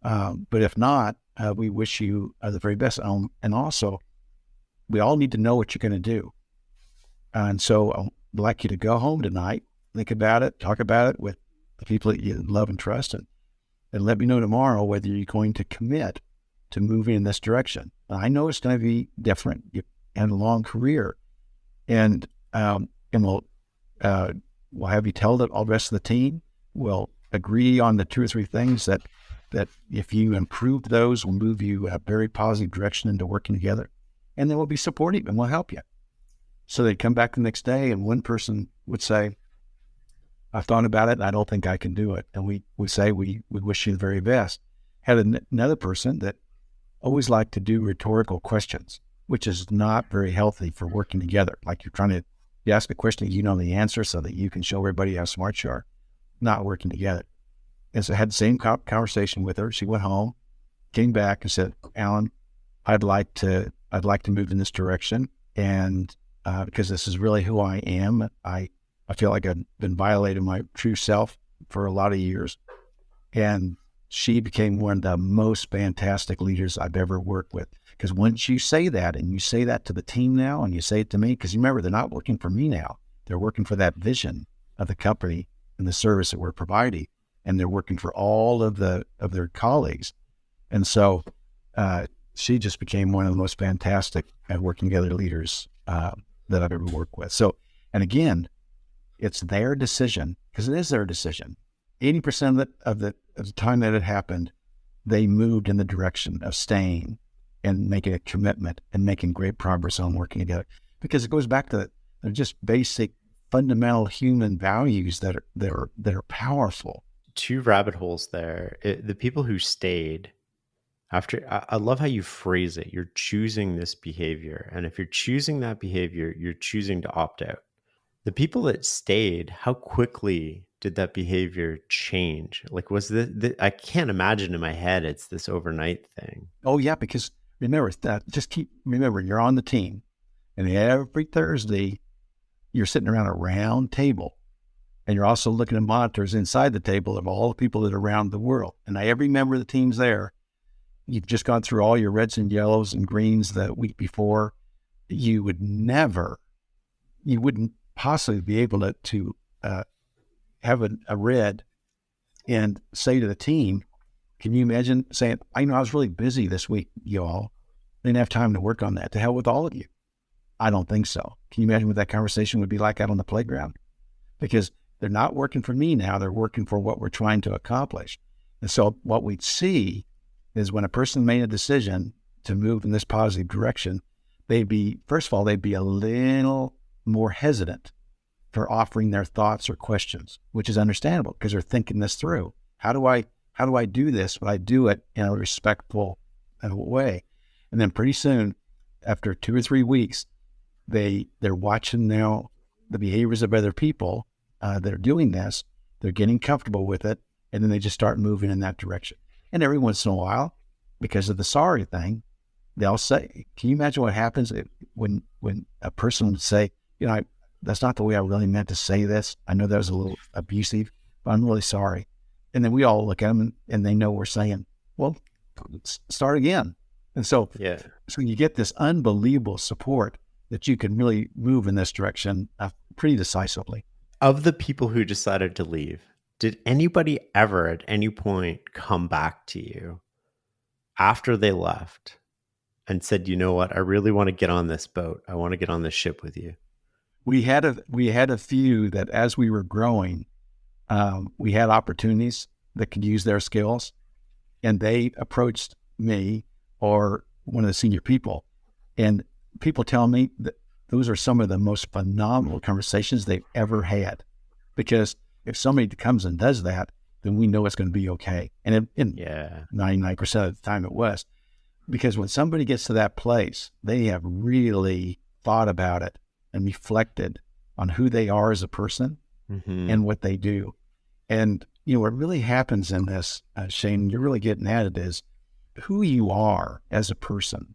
But if not, we wish you the very best. And also, we all need to know what you're going to do. And so I'd like you to go home tonight, think about it, talk about it with the people that you love and trust, and let me know tomorrow whether you're going to commit to moving in this direction. I know it's going to be different. You had a long career, and we'll have you tell all the rest of the team. We'll agree on the 2 or 3 things that if you improve those, will move you a very positive direction into working together, and then we'll be supportive and we'll help you. So they'd come back the next day, and one person would say, I've thought about it and I don't think I can do it. And we say, we wish you the very best. Had another person that always liked to do rhetorical questions, which is not very healthy for working together. Like you ask a question, you know the answer so that you can show everybody how smart you are, not working together. And so I had the same conversation with her. She went home, came back and said, Alan, I'd like to move in this direction. And because this is really who I am, I feel like I've been violating my true self for a lot of years. And she became one of the most fantastic leaders I've ever worked with. Because once you say that, and you say that to the team now, and you say it to me, because remember, they're not working for me now. They're working for that vision of the company and the service that we're providing. And they're working for all of their colleagues. And so she just became one of the most fantastic working together leaders that I've ever worked with. So, and again, it's their decision, because it is their decision. 80% of the time that it happened, they moved in the direction of staying and making a commitment and making great progress on working together. Because it goes back to they're just basic, fundamental human values that are powerful. 2 rabbit holes there. The people who stayed after, I love how you phrase it. You're choosing this behavior. And if you're choosing that behavior, you're choosing to opt out. The people that stayed, how quickly did that behavior change? Like, was I can't imagine in my head it's this overnight thing. Oh yeah, because remember, you're on the team, and every Thursday you're sitting around a round table, and you're also looking at monitors inside the table of all the people that are around the world. And every member of the team's there. You've just gone through all your reds and yellows and greens the week before. You wouldn't possibly be able to have a red and say to the team, can you imagine saying, I was really busy this week, y'all. Didn't have time to work on that. To hell with all of you. I don't think so. Can you imagine what that conversation would be like out on the playground? Because they're not working for me now. They're working for what we're trying to accomplish. And so what we'd see is when a person made a decision to move in this positive direction, they'd be a little more hesitant for offering their thoughts or questions, which is understandable because they're thinking this through. How do I how do I do this? But I do it in a respectful way. And then pretty soon, after 2 or 3 weeks, they're watching now the behaviors of other people that are doing this. They're getting comfortable with it, and then they just start moving in that direction. And every once in a while, because of the sorry thing, they'll say, can you imagine what happens when a person would say, that's not the way I really meant to say this. I know that was a little abusive, but I'm really sorry. And then we all look at them and they know we're saying, well, let's start again. And so you get this unbelievable support that you can really move in this direction pretty decisively. Of the people who decided to leave, did anybody ever at any point come back to you after they left and said, you know what, I really want to get on this boat. I want to get on this ship with you? We had a few that as we were growing, we had opportunities that could use their skills, and they approached me or one of the senior people. And people tell me that those are some of the most phenomenal conversations they've ever had, because if somebody comes and does that, then we know it's going to be okay. And 99% of the time it was, because when somebody gets to that place, they have really thought about it and reflected on who they are as a person and what they do. And, what really happens in this, Shane, you're really getting at it, is who you are as a person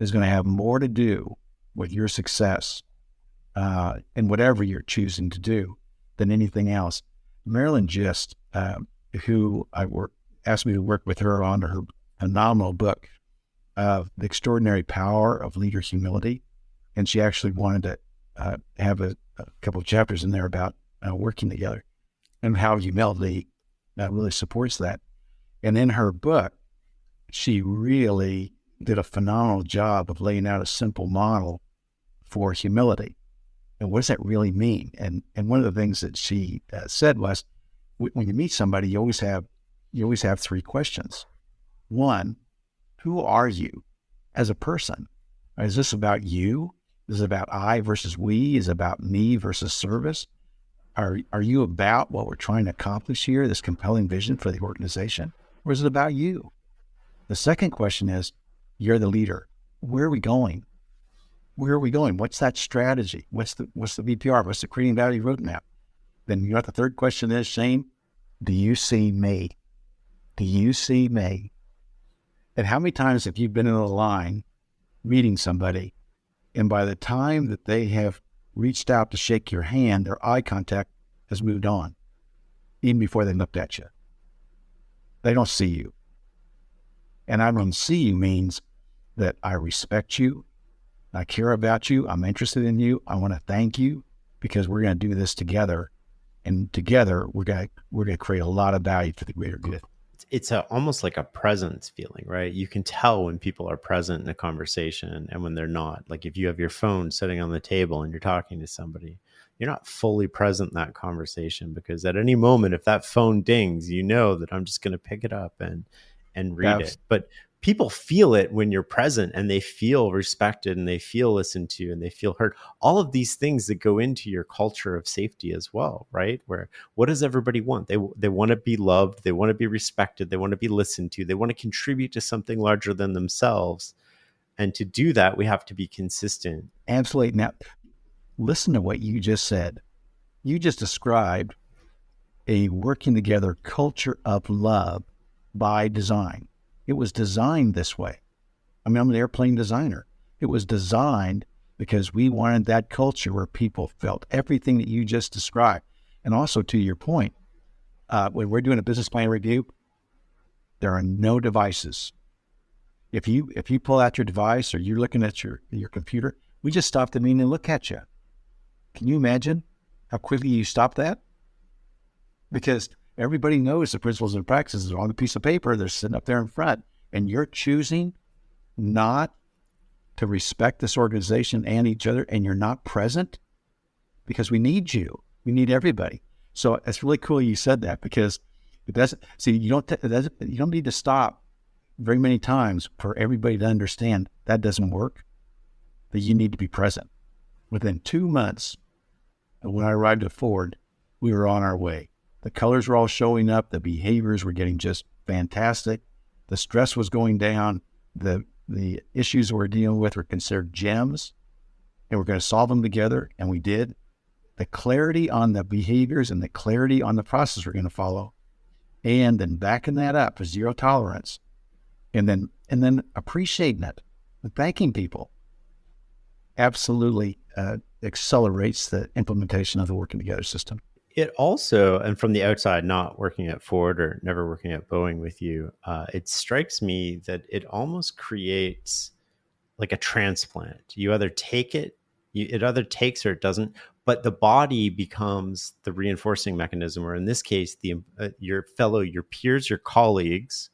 is going to have more to do with your success and whatever you're choosing to do than anything else. Marilyn Gist, who asked me to work with her on her phenomenal book, The Extraordinary Power of Leader Humility. And she actually wanted to have a couple of chapters in there about working together and how humility really supports that. And in her book, she really did a phenomenal job of laying out a simple model for humility. And what does that really mean? And one of the things that she said was, when you meet somebody, you always have 3 questions. 1, who are you as a person? Is this about you? Is it about I versus we? Is it about me versus service? Are you about what we're trying to accomplish here, this compelling vision for the organization? Or is it about you? The second question is, you're the leader. Where are we going? Where are we going? What's that strategy? What's the VPR? What's the creating value roadmap? Then the third question is, Shane, do you see me? Do you see me? And how many times have you been in a line meeting somebody, and by the time that they have reached out to shake your hand, their eye contact has moved on, even before they looked at you? They don't see you. And I don't see you means that I respect you, I care about you, I'm interested in you, I want to thank you, because we're going to do this together, and together we're going to create a lot of value for the greater good. It's almost like a presence feeling, right? You can tell when people are present in a conversation and when they're not. Like if you have your phone sitting on the table and you're talking to somebody, you're not fully present in that conversation, because at any moment, if that phone dings, you know that I'm just going to pick it up and read it. But people feel it when you're present, and they feel respected, and they feel listened to, and they feel heard. All of these things that go into your culture of safety as well, right? Where what does everybody want? They want to be loved. They want to be respected. They want to be listened to. They want to contribute to something larger than themselves. And to do that, we have to be consistent. Absolutely. Now, listen to what you just said. You just described a working together culture of love by design. It was designed this way. I mean, I'm an airplane designer. It was designed because we wanted that culture where people felt everything that you just described. And also, to your point, when we're doing a business plan review, there are no devices. If you pull out your device or you're looking at your computer, we just stop the meeting and look at you. Can you imagine how quickly you stop that? Because everybody knows the principles and practices are on a piece of paper. They're sitting up there in front, and you're choosing not to respect this organization and each other, and you're not present, because we need you. We need everybody. So it's really cool you said that, because it doesn't. See, you don't need to stop very many times for everybody to understand that doesn't work. That you need to be present. Within 2 months, when I arrived at Ford, we were on our way. The colors were all showing up. The behaviors were getting just fantastic. The stress was going down. The issues we're dealing with were considered gems, and we're going to solve them together, and we did. The clarity on the behaviors and the clarity on the process we're going to follow, and then backing that up for zero tolerance, and then appreciating it and thanking people absolutely accelerates the implementation of the working together system. It also, and from the outside, not working at Ford or never working at Boeing with you, it strikes me that it almost creates like a transplant. You either take it, it either takes or it doesn't, but the body becomes the reinforcing mechanism, or in this case, your peers, your colleagues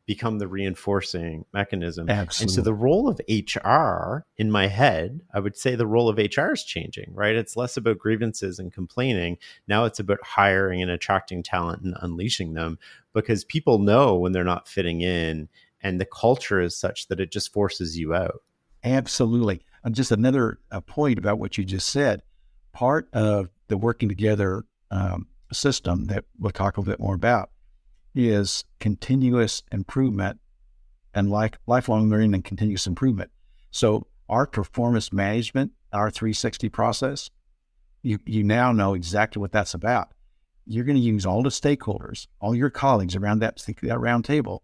become the reinforcing mechanism. Absolutely. And so the role of HR in my head, I would say the role of HR is changing, right? It's less about grievances and complaining. Now it's about hiring and attracting talent and unleashing them, because people know when they're not fitting in, and the culture is such that it just forces you out. Absolutely. And just another point about what you just said, part of the working together system that we'll talk a bit more about is continuous improvement and lifelong learning and continuous improvement. So our performance management, our 360 process, you now know exactly what that's about. You're going to use all the stakeholders, all your colleagues around that round table.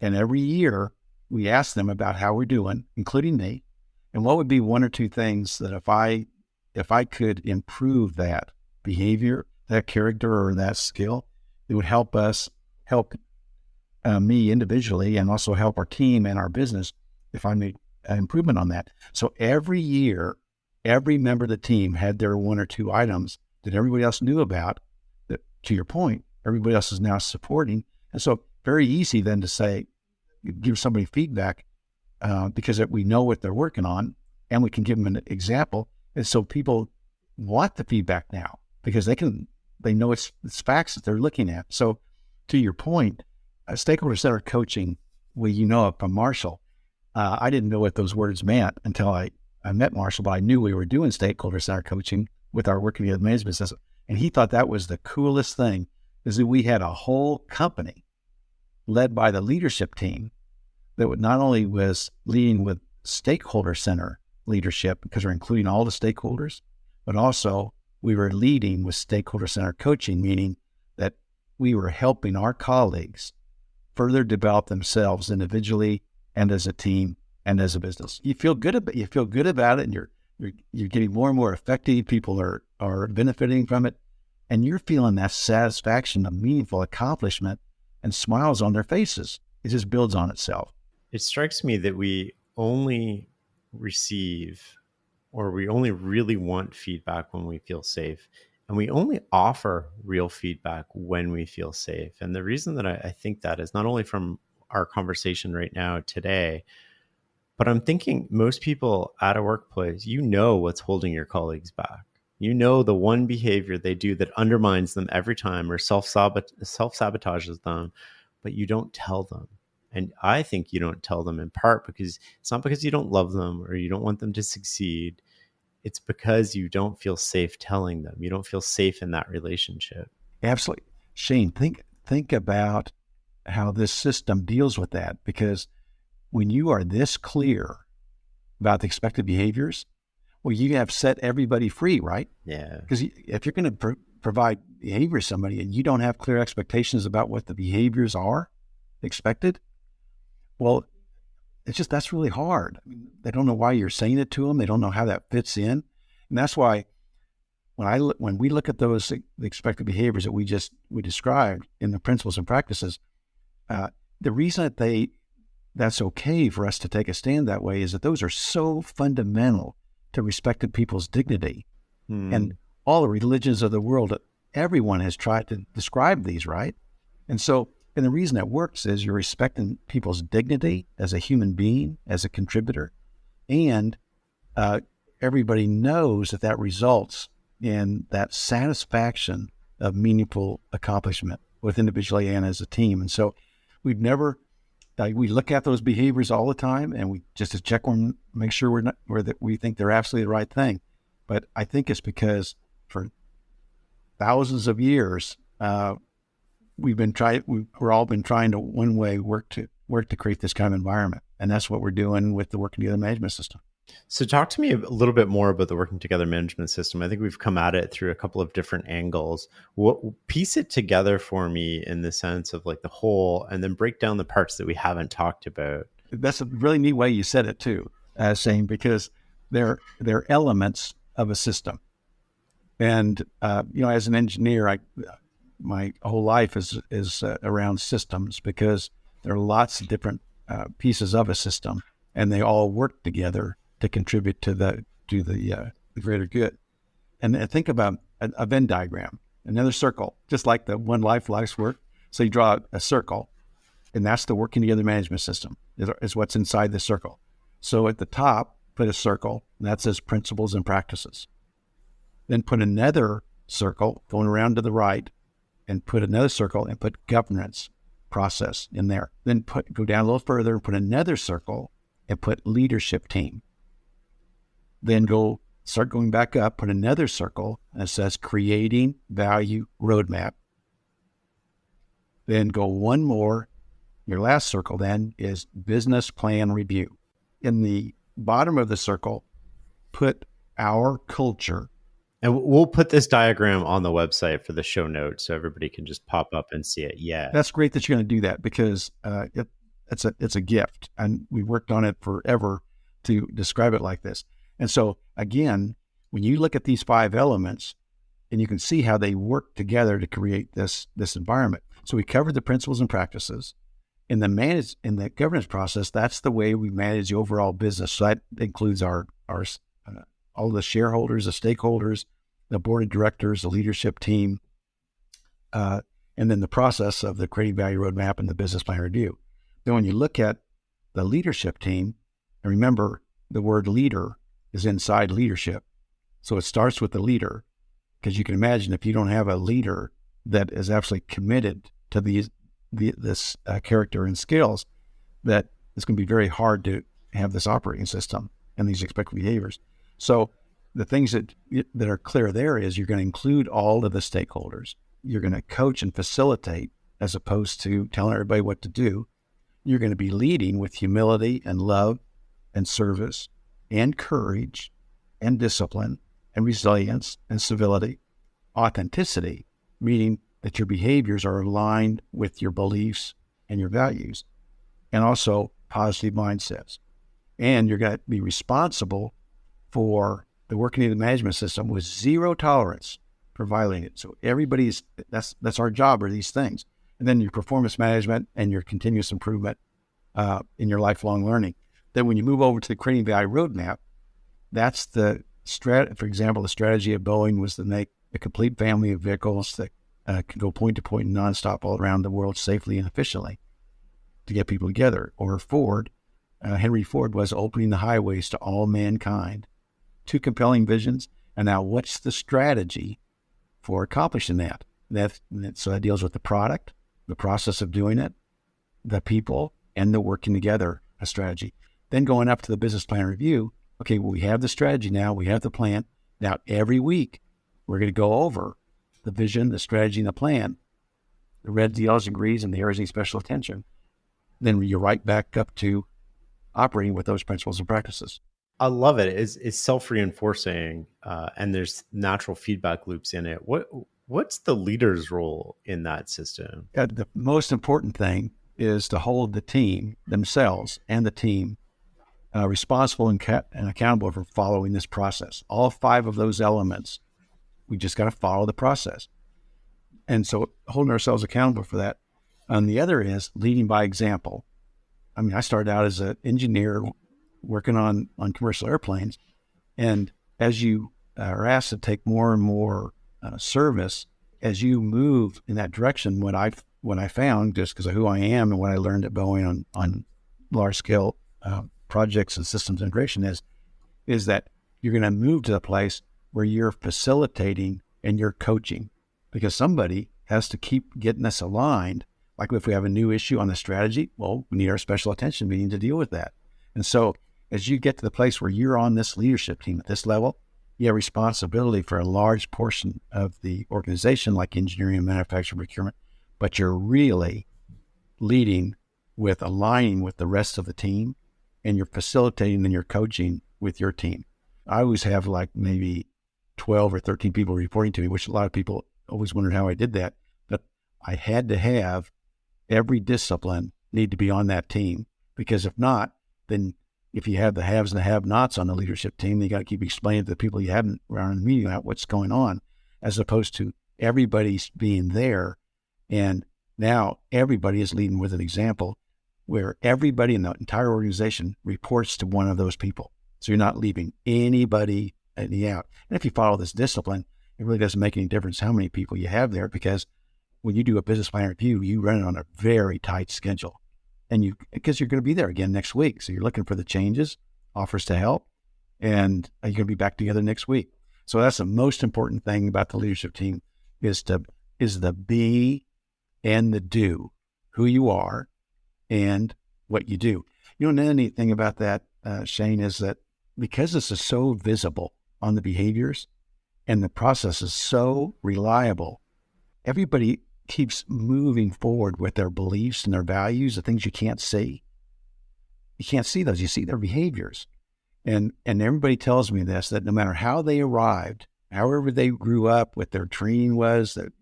And every year we ask them about how we're doing, including me, and what would be one or two things that if I could improve that behavior, that character, or that skill, it would help me individually, and also help our team and our business if I made an improvement on that. So every year, every member of the team had their one or two items that everybody else knew about, that, to your point, everybody else is now supporting. And so very easy then to say, give somebody feedback because we know what they're working on, and we can give them an example. And so people want the feedback now because they know it's facts that they're looking at. So to your point, stakeholder-centered coaching, from Marshall, I didn't know what those words meant until I met Marshall, but I knew we were doing stakeholder-centered coaching with our working together management system. And he thought that was the coolest thing, is that we had a whole company led by the leadership team that not only was leading with stakeholder-centered leadership, because we're including all the stakeholders, but also we were leading with stakeholder-centered coaching, meaning that we were helping our colleagues further develop themselves individually and as a team and as a business. You feel good about it, and you're getting more and more effective. People are benefiting from it, and you're feeling that satisfaction, a meaningful accomplishment, and smiles on their faces. It just builds on itself. It strikes me that we only receive, or we only really want feedback when we feel safe. And we only offer real feedback when we feel safe. And the reason that I think that is not only from our conversation right now today, but I'm thinking most people at a workplace, you know what's holding your colleagues back. You know the one behavior they do that undermines them every time or self-sabotages them, but you don't tell them. And I think you don't tell them in part because it's not because you don't love them or you don't want them to succeed. It's because you don't feel safe telling them. You don't feel safe in that relationship. Absolutely. Shane, think about how this system deals with that, because when you are this clear about the expected behaviors, well, you have set everybody free, right? Yeah. Because if you're going to provide behavior to somebody and you don't have clear expectations about what the behaviors are expected, well, that's really hard. I mean, they don't know why you're saying it to them. They don't know how that fits in. And that's why when we look at those the expected behaviors that we described in the principles and practices, the reason that that's okay for us to take a stand that way is that those are so fundamental to respected people's dignity. And all the religions of the world, everyone has tried to describe these, right? And the reason that works is you're respecting people's dignity as a human being, as a contributor, and everybody knows that results in that satisfaction of meaningful accomplishment, both individually and as a team. And so we look at those behaviors all the time, and we just to check them, make sure we think they're absolutely the right thing. But I think it's because for thousands of years, we're all been trying to one way work to create this kind of environment. And that's what we're doing with the Working Together Management System. So talk to me a little bit more about the Working Together Management System. I think we've come at it through a couple of different angles. Piece it together for me in the sense of like the whole, and then break down the parts that we haven't talked about. That's a really neat way you said it too, Shane, because they're elements of a system. And, as an engineer, my whole life is around systems, because there are lots of different pieces of a system, and they all work together to contribute to the greater good. And think about a Venn diagram, another circle, just like the one life's work. So you draw a circle, and that's the Working Together Management System, is what's inside the circle. So at the top, put a circle, and that says principles and practices. Then put another circle going around to the right, and put another circle and put governance process in there. Then go down a little further and put another circle and put leadership team. Then start going back up, put another circle, and it says creating value roadmap. Then go one more. Your last circle then is business plan review. In the bottom of the circle, put our culture. And we'll put this diagram on the website for the show notes so everybody can just pop up and see it. Yeah. That's great that you're going to do that, because it's a gift, and we worked on it forever to describe it like this. And so again, when you look at these 5 elements, and you can see how they work together to create this environment. So we covered the principles and practices. In the governance process, that's the way we manage the overall business. So that includes our all the shareholders, the stakeholders, the board of directors, the leadership team, and then the process of the creating value roadmap and the business plan review. Then when you look at the leadership team, and remember the word leader is inside leadership. So it starts with the leader, because you can imagine if you don't have a leader that is absolutely committed to this character and skills, that it's going to be very hard to have this operating system and these expected behaviors. So the things that are clear there is you're going to include all of the stakeholders. You're going to coach and facilitate as opposed to telling everybody what to do. You're going to be leading with humility and love and service and courage and discipline and resilience and civility. Authenticity, meaning that your behaviors are aligned with your beliefs and your values, and also positive mindsets. And you're going to be responsible for the Working Together Management System with zero tolerance for violating it. So that's our job, are these things. And then your performance management and your continuous improvement in your lifelong learning. Then when you move over to the creating value roadmap, that's for example, the strategy of Boeing was to make a complete family of vehicles that can go point to point and nonstop all around the world safely and efficiently to get people together. Or Ford, Henry Ford was opening the highways to all mankind. 2 compelling visions. And now what's the strategy for accomplishing that? So that deals with the product, the process of doing it, the people, and the working together strategy. Then going up to the business plan review, okay, well, we have the strategy now, we have the plan. Now every week we're going to go over the vision, the strategy, and the plan, the reds, the yellows, and greens, and the areas need special attention. Then you're right back up to operating with those principles and practices. I love it. It's self-reinforcing, and there's natural feedback loops in it. What's the leader's role in that system? The most important thing is to hold the team themselves and the team responsible and accountable for following this process. All 5 of those elements, we just got to follow the process. And so holding ourselves accountable for that. And the other is leading by example. I mean, I started out as an engineer working on commercial airplanes. And as you are asked to take more and more service, as you move in that direction, what I found, just because of who I am and what I learned at Boeing on large scale projects and systems integration is that you're going to move to the place where you're facilitating and you're coaching, because somebody has to keep getting us aligned. Like if we have a new issue on the strategy, well, we need our special attention meeting to deal with that. And so as you get to the place where you're on this leadership team at this level, you have responsibility for a large portion of the organization, like engineering, manufacturing, procurement, but you're really leading with aligning with the rest of the team, and you're facilitating and you're coaching with your team. I always have like maybe 12 or 13 people reporting to me, which a lot of people always wondered how I did that. But I had to have every discipline need to be on that team, because if not, then if you have the haves and the have-nots on the leadership team, you got to keep explaining to the people you haven't around the meeting about what's going on, as opposed to everybody's being there. And now everybody is leading with an example where everybody in the entire organization reports to one of those people. So you're not leaving anybody out. And if you follow this discipline, it really doesn't make any difference how many people you have there, because when you do a business plan review, you run it on a very tight schedule, and because you're going to be there again next week. So you're looking for the changes, offers to help, and you're going to be back together next week. So that's the most important thing about the leadership team is the be and the do, who you are and what you do. Another neat thing about that, Shane, is that because this is so visible on the behaviors and the process is so reliable, everybody keeps moving forward with their beliefs and their values, the things you can't see. You can't see those. You see their behaviors. And everybody tells me this, that no matter how they arrived, however they grew up, what their training was, the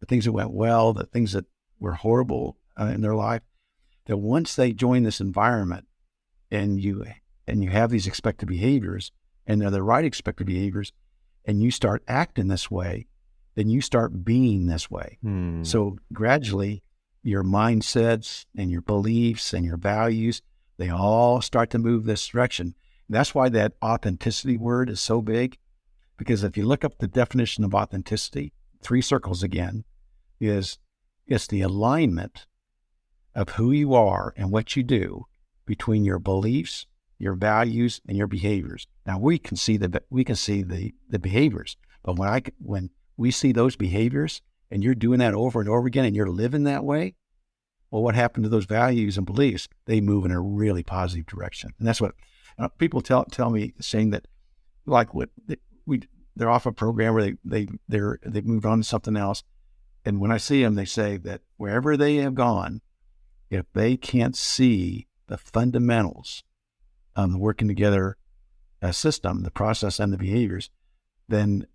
things that went well, the things that were horrible in their life, that once they join this environment and you have these expected behaviors, and they're the right expected behaviors, and you start acting this way, then you start being this way. So gradually your mindsets and your beliefs and your values, they all start to move this direction. And that's why that authenticity word is so big, because if you look up the definition of authenticity, 3 circles again, it's the alignment of who you are and what you do between your beliefs, your values, and your behaviors. Now we can see the behaviors, but when we see those behaviors and you're doing that over and over again and you're living that way, well, what happened to those values and beliefs? They move in a really positive direction. And that's what people tell me, saying that, like, they're off a program where they've moved on to something else. And when I see them, they say that wherever they have gone, if they can't see the fundamentals of the working together system, the process and the behaviors, then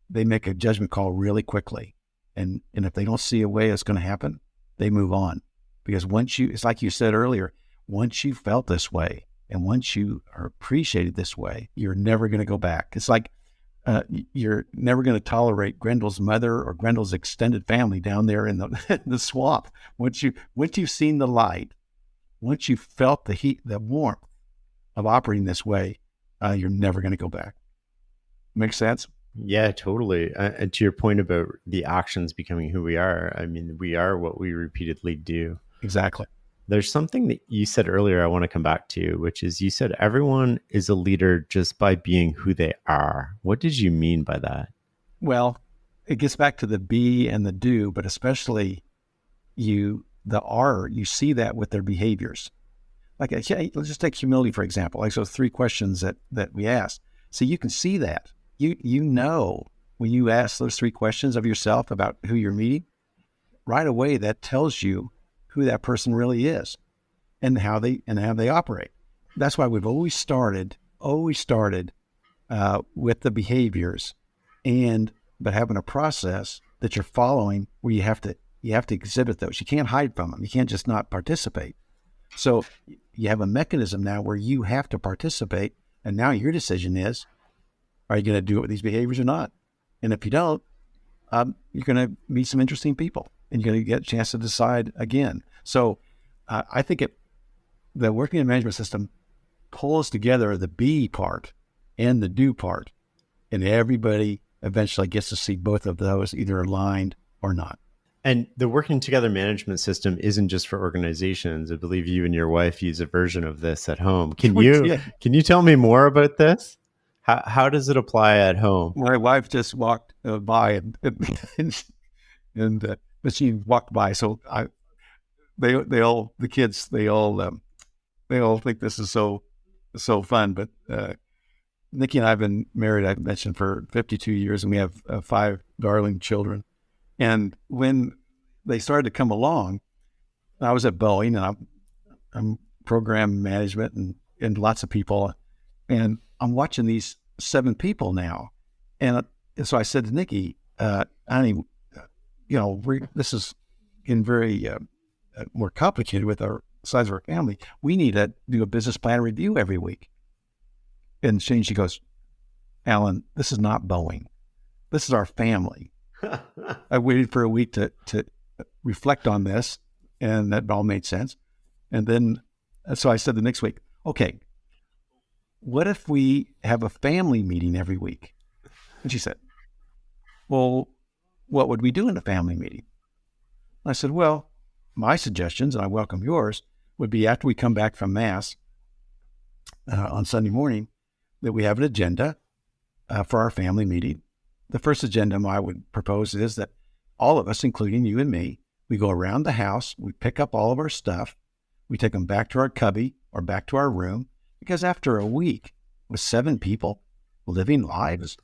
they make a judgment call really quickly. And if they don't see a way it's going to happen, they move on. Because it's like you said earlier, once you felt this way and once you are appreciated this way, you're never going to go back. It's like you're never going to tolerate Grendel's mother or Grendel's extended family down there in the swamp. Once you've seen the light, once you felt the heat, the warmth of operating this way, you're never going to go back. Make sense? Yeah, totally. And to your point about the actions becoming who we are, I mean, we are what we repeatedly do. Exactly. There's something that you said earlier I want to come back to, which is you said everyone is a leader just by being who they are. What did you mean by that? Well, it gets back to the be and the do, but especially the R, you see that with their behaviors. Like, let's just take humility, for example. Like those 3 questions that we asked. So you can see that. You know, when you ask those 3 questions of yourself about who you're meeting, right away that tells you who that person really is and how they operate. That's why we've always started with the behaviors, but having a process that you're following where you have to exhibit those. You can't hide from them. You can't just not participate. So you have a mechanism now where you have to participate, and now your decision is, are you going to do it with these behaviors or not? And if you don't, you're going to meet some interesting people, and you're going to get a chance to decide again. So I think the working in management system pulls together the be part and the do part, and everybody eventually gets to see both of those either aligned or not. And the working together management system isn't just for organizations. I believe you and your wife use a version of this at home. Can you tell me more about this? How does it apply at home? My wife just walked by but she walked by. So they all think this is so fun. But Nikki and I have been married, I've mentioned, for 52 years, and we have 5 darling children. And when they started to come along. I was at Boeing, and I'm program management and lots of people, and I'm watching these 7 people now. And so I said to Nikki, Annie, this is getting very more complicated with our size of our family. We need to do a business plan review every week. And she goes, Alan, this is not Boeing. This is our family. I waited for a week to reflect on this, and that all made sense. And then, so I said the next week, okay, what if we have a family meeting every week? And she said, well, what would we do in a family meeting? I said, well, my suggestions, and I welcome yours, would be after we come back from Mass on Sunday morning, that we have an agenda for our family meeting. The first agenda I would propose is that all of us, including you and me, we go around the house, we pick up all of our stuff, we take them back to our cubby or back to our room, because after a week with 7 people living lives,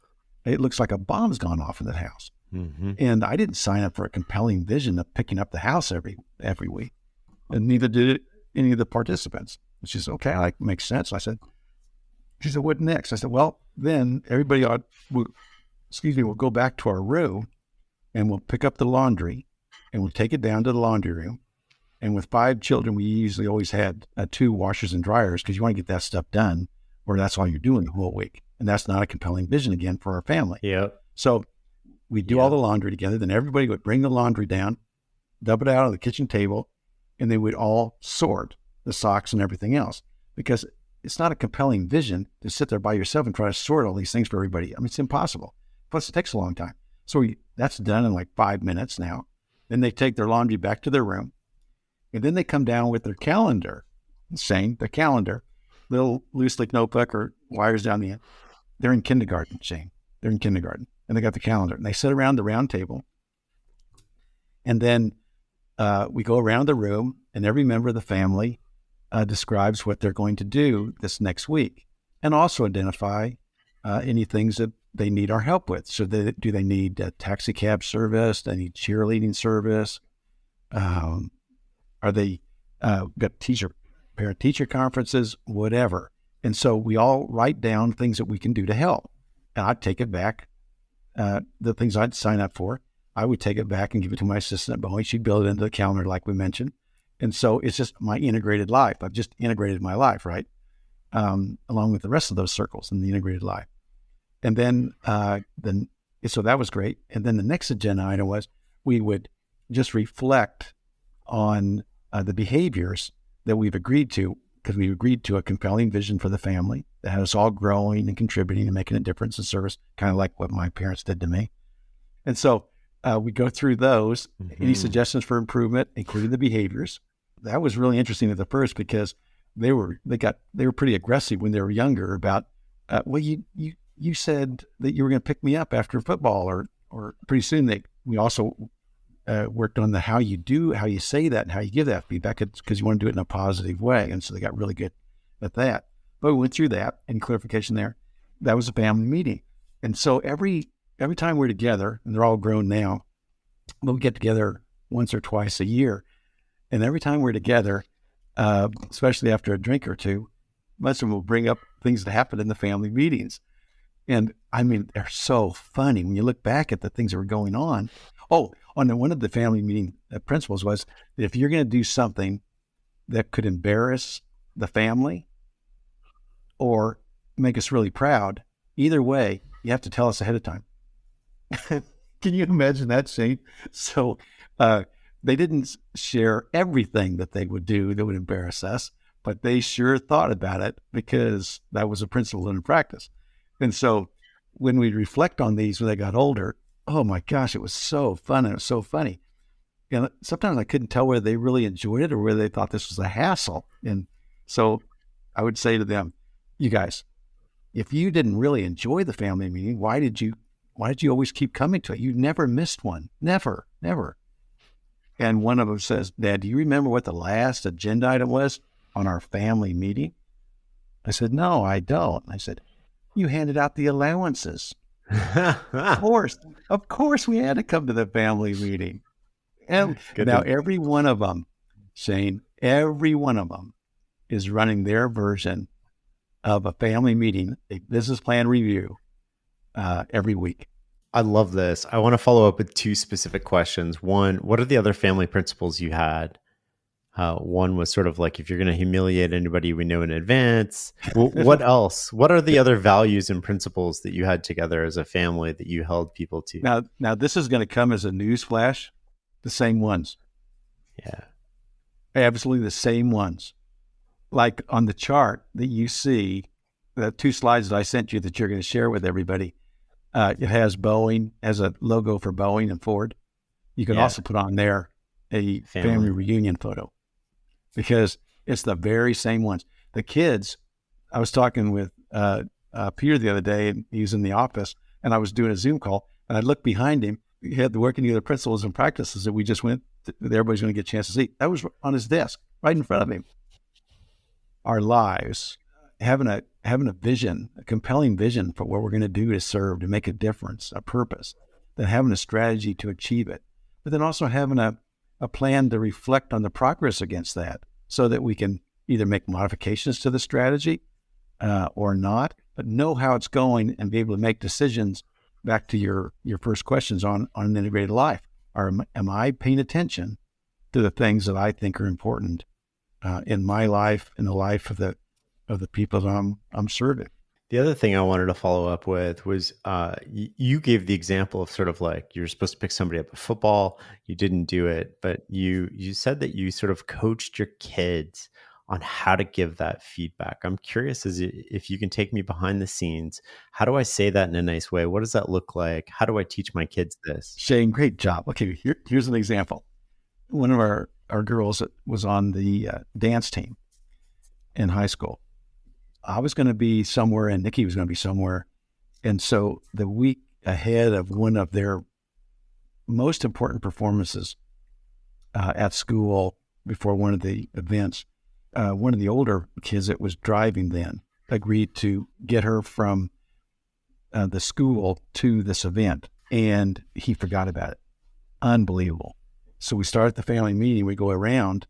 it looks like a bomb's gone off in the house. Mm-hmm. And I didn't sign up for a compelling vision of picking up the house every week, and neither did any of the participants. And she said, okay, like, makes sense. She said, what next? I said, well, then everybody we'll go back to our room, and we'll pick up the laundry, and we'll take it down to the laundry room. And with 5 children, we usually always had 2 washers and dryers, because you want to get that stuff done, or that's all you're doing the whole week. And that's not a compelling vision, again, for our family. Yeah. So we do all the laundry together. Then everybody would bring the laundry down, dump it out on the kitchen table, and they would all sort the socks and everything else, because it's not a compelling vision to sit there by yourself and try to sort all these things for everybody. I mean, it's impossible. Plus, it takes a long time. So that's done in like 5 minutes now. Then they take their laundry back to their room, and then they come down with their calendar, the calendar, little loose leaf notebook or wires down the end. They're in kindergarten, Shane. They're in kindergarten, and they got the calendar, and they sit around the round table, and then we go around the room, and every member of the family describes what they're going to do this next week, and also identify any things that they need our help with. So do they need a taxi cab service? Do they need cheerleading service? Are they got parent-teacher conferences, whatever? And so we all write down things that we can do to help. And I'd take it back, the things I'd sign up for, I would take it back and give it to my assistant at Boeing. She'd build it into the calendar like we mentioned. And so it's just my integrated life. I've just integrated my life, right? Along with the rest of those circles in the integrated life. And then so that was great. And then the next agenda item was we would just reflect on the behaviors that we've agreed to, because we agreed to a compelling vision for the family that had us all growing and contributing and making a difference in service, kind of like what my parents did to me. And so we go through those, any suggestions for improvement, including the behaviors. That was really interesting at the first, because they were pretty aggressive when they were younger about, well, you said that you were going to pick me up after football, or pretty soon we also worked on the how you say that and how you give that feedback, because you want to do it in a positive way. And so they got really good at that. But we went through that and clarification there. That was a family meeting. And so every time we're together, and they're all grown now, but we get together once or twice a year. And every time we're together, especially after a drink or two, most of them will bring up things that happened in the family meetings. And I mean, they're so funny when you look back at the things that were going on. Oh, one of the family meeting principles was that if you're going to do something that could embarrass the family or make us really proud, either way, you have to tell us ahead of time. Can you imagine that scene? So they didn't share everything that they would do that would embarrass us, but they sure thought about it, because that was a principle in practice. And so when we reflect on these when they got older, oh my gosh, it was so fun, and it was so funny. And sometimes I couldn't tell whether they really enjoyed it or whether they thought this was a hassle. And so I would say to them, you guys, if you didn't really enjoy the family meeting, why did you always keep coming to it? You never missed one. Never. And one of them says, Dad, do you remember what the last agenda item was on our family meeting? I said, no, I don't. I said, you handed out the allowances. Of course we had to come to the family meeting. And now every one of them, Shane, every one of them is running their version of a family meeting, a business plan review every week. I love this. I want to follow up with two specific questions. One, what are the other family principles you had? One was sort of like, if you're going to humiliate anybody, we know in advance. What else? What are the other values and principles that you had together as a family that you held people to? Now this is going to come as a news flash. The same ones. Yeah. Absolutely the same ones. Like on the chart that you see, the 2 slides that I sent you that you're going to share with everybody, it has Boeing, has a logo for Boeing and Ford. You can also put on there a family reunion photo because it's the very same ones. The kids, I was talking with Peter the other day, and he was in the office, and I was doing a Zoom call, and I looked behind him. He had the working together principles and practices that we just went that everybody's going to get a chance to see. That was on his desk, right in front of him. Our lives, having a vision, a compelling vision for what we're going to do to serve, to make a difference, a purpose, then having a strategy to achieve it, but then also having a plan to reflect on the progress against that so that we can either make modifications to the strategy or not, but know how it's going and be able to make decisions. Back to your first questions on an integrated life. Am I paying attention to the things that I think are important in my life, in the life of the people that I'm serving? The other thing I wanted to follow up with was you gave the example of sort of like you're supposed to pick somebody up at football. You didn't do it, but you said that you sort of coached your kids on how to give that feedback. I'm curious if you can take me behind the scenes. How do I say that in a nice way? What does that look like? How do I teach my kids this? Shane, great job. Okay, here's an example. One of our girls was on the dance team in high school. I was going to be somewhere and Nikki was going to be somewhere. And so the week ahead of one of their most important performances at school before one of the events, one of the older kids that was driving then agreed to get her from the school to this event, and he forgot about it. Unbelievable. So we start the family meeting, we go around,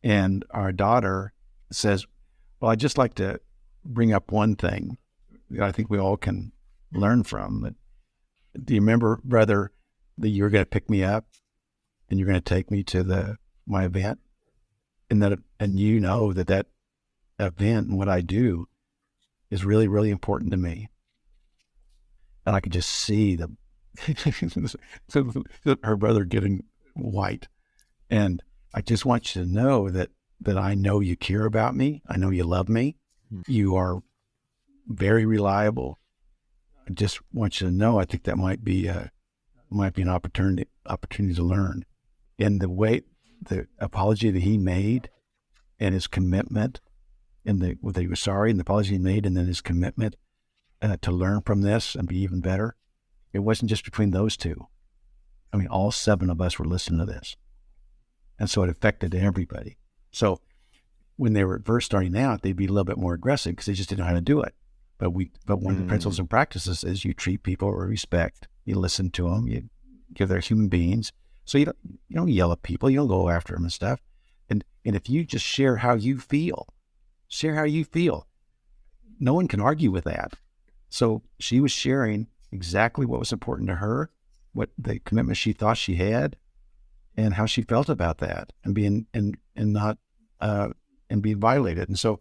and our daughter says, well, I'd just like to bring up one thing that I think we all can learn from. Do you remember, brother, that you're going to pick me up and you're going to take me to my event? And you know that event and what I do is really, really important to me. And I could just see her brother getting white. And I just want you to know that I know you care about me. I know you love me. You are very reliable. I just want you to know, I think that might be an opportunity to learn. And the apology that he made and his commitment that he was sorry and the apology he made and then his commitment to learn from this and be even better. It wasn't just between those two. I mean, all 7 of us were listening to this. And so it affected everybody. So when they were first starting out, they'd be a little bit more aggressive because they just didn't know how to do it. But one of the principles and practices is you treat people with respect. You listen to them. You give they're human beings. So you don't yell at people. You don't go after them and stuff. And if you just share how you feel, no one can argue with that. So she was sharing exactly what was important to her, what the commitment she thought she had, and how she felt about that, and being being violated. And so,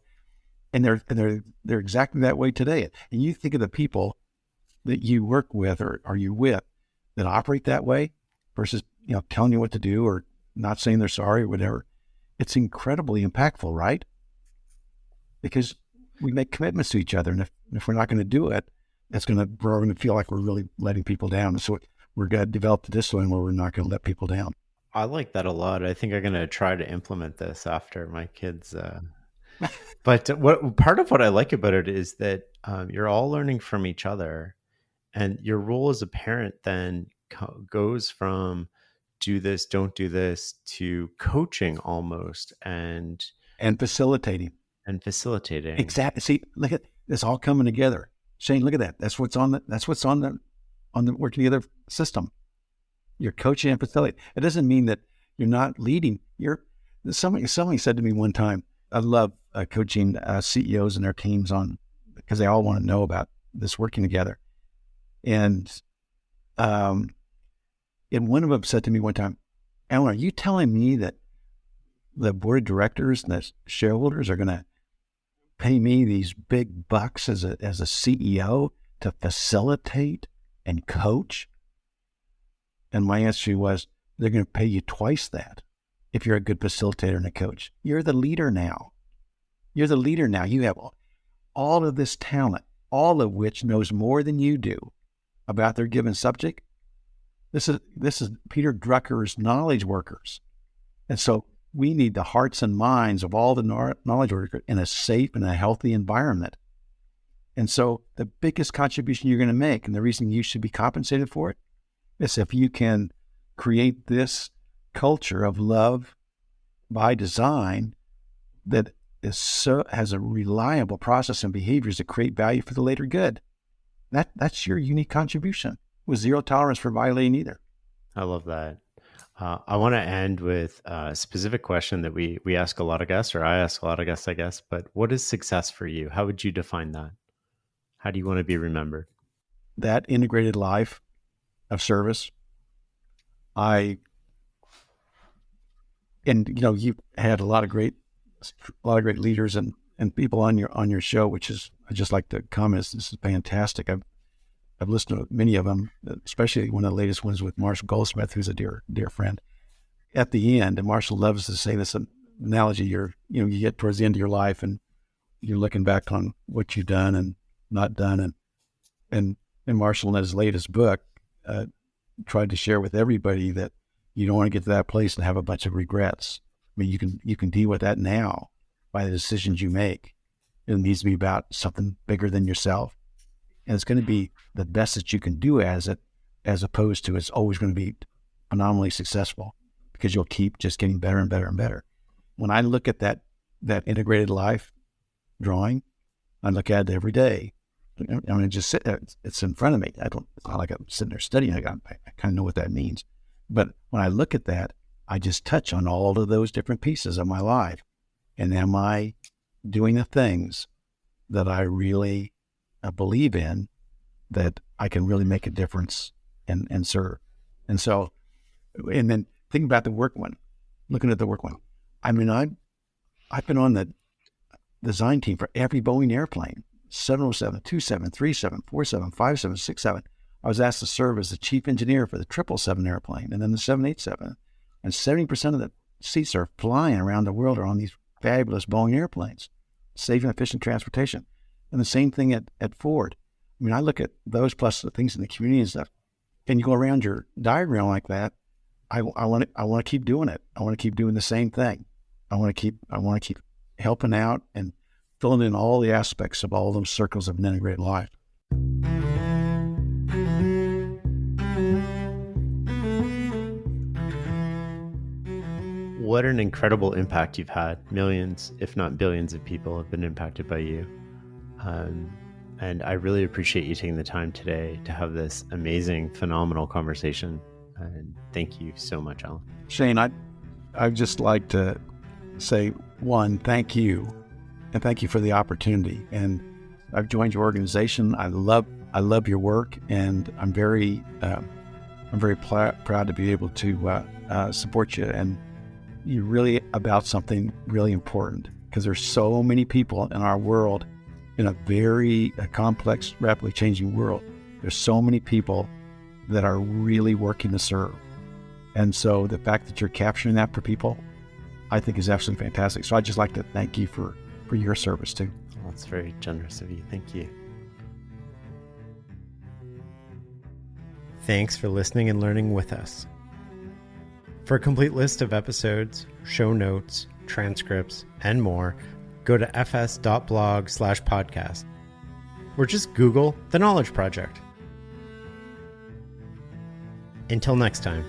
and they're exactly that way today. And you think of the people that you work with or you're with that operate that way versus telling you what to do or not saying they're sorry or whatever. It's incredibly impactful, right? Because we make commitments to each other, and if we're not going to do it, we're going to feel like we're really letting people down. And so we're going to develop the discipline where we're not going to let people down. I like that a lot. I think I'm going to try to implement this after my kids. But part of what I like about it is that you're all learning from each other, and your role as a parent then goes from do this, don't do this, to coaching almost and facilitating. Exactly. See, look at this all coming together. Shane, look at that. That's what's on the working together system. You're coaching and facilitating. It doesn't mean that You're not leading. Somebody said to me one time, I love coaching CEOs and their teams on, because they all want to know about this working together. And one of them said to me one time, Alan, are you telling me that the board of directors and the shareholders are going to pay me these big bucks as a CEO to facilitate and coach? And my answer was, they're going to pay you twice that if you're a good facilitator and a coach. You're the leader now. You're the leader now. You have all of this talent, all of which knows more than you do about their given subject. This is Peter Drucker's knowledge workers. And so we need the hearts and minds of all the knowledge workers in a safe and a healthy environment. And so the biggest contribution you're going to make, and the reason you should be compensated for it, is if you can create this culture of love by design that has a reliable process and behaviors that create value for the later good. That's your unique contribution, with zero tolerance for violating either. I love that. I want to end with a specific question that we ask a lot of guests, or I ask a lot of guests, I guess, but what is success for you? How would you define that? How do you want to be remembered? That integrated life of service. You've had a lot of great leaders and people on your show, which is, I just like to comment, this is fantastic. I've listened to many of them, especially one of the latest ones with Marshall Goldsmith, who's a dear friend. At the end, and Marshall loves to say this analogy, you get towards the end of your life and you're looking back on what you've done and not done. And Marshall, in his latest book, tried to share with everybody that you don't want to get to that place and have a bunch of regrets. I mean, you can deal with that now by the decisions you make. It needs to be about something bigger than yourself. And it's going to be the best that you can do as opposed to it's always going to be phenomenally successful, because you'll keep just getting better and better and better. When I look at that integrated life drawing, I look at it every day. I mean, just sit there, it's in front of me. It's not like I'm sitting there studying. I kind of know what that means. But when I look at that, I just touch on all of those different pieces of my life. And am I doing the things that I really believe in, that I can really make a difference and serve? And so, and then think about the work one, looking at the work one. I mean, I've been on the design team for every Boeing airplane, 707, 27, 37, 47, 57, 67. I was asked to serve as the chief engineer for the 777 airplane and then the 787. And 70% of the seats are flying around the world are on these fabulous Boeing airplanes, safe and efficient transportation. And the same thing at Ford. I mean, I look at those plus the things in the community and stuff, and you go around your diagram like that. I want to keep doing it. I want to keep doing the same thing. I want to keep helping out and filling in all the aspects of all those circles of an integrated life. What an incredible impact you've had. Millions, if not billions of people have been impacted by you. And I really appreciate you taking the time today to have this amazing, phenomenal conversation. And thank you so much, Alan. Shane, I'd just like to say, one, thank you. And thank you for the opportunity. And I've joined your organization. I love your work, and I'm very proud to be able to support you. And you're really about something really important, because there's so many people in our world, in a very complex, rapidly changing world. There's so many people that are really working to serve. And so the fact that you're capturing that for people, I think is absolutely fantastic. So I'd just like to thank you for your service too. Well, that's very generous of you. Thank you. Thanks for listening and learning with us. For a complete list of episodes, show notes, transcripts, and more, go to fs.blog/podcast, or just Google The Knowledge Project. Until next time.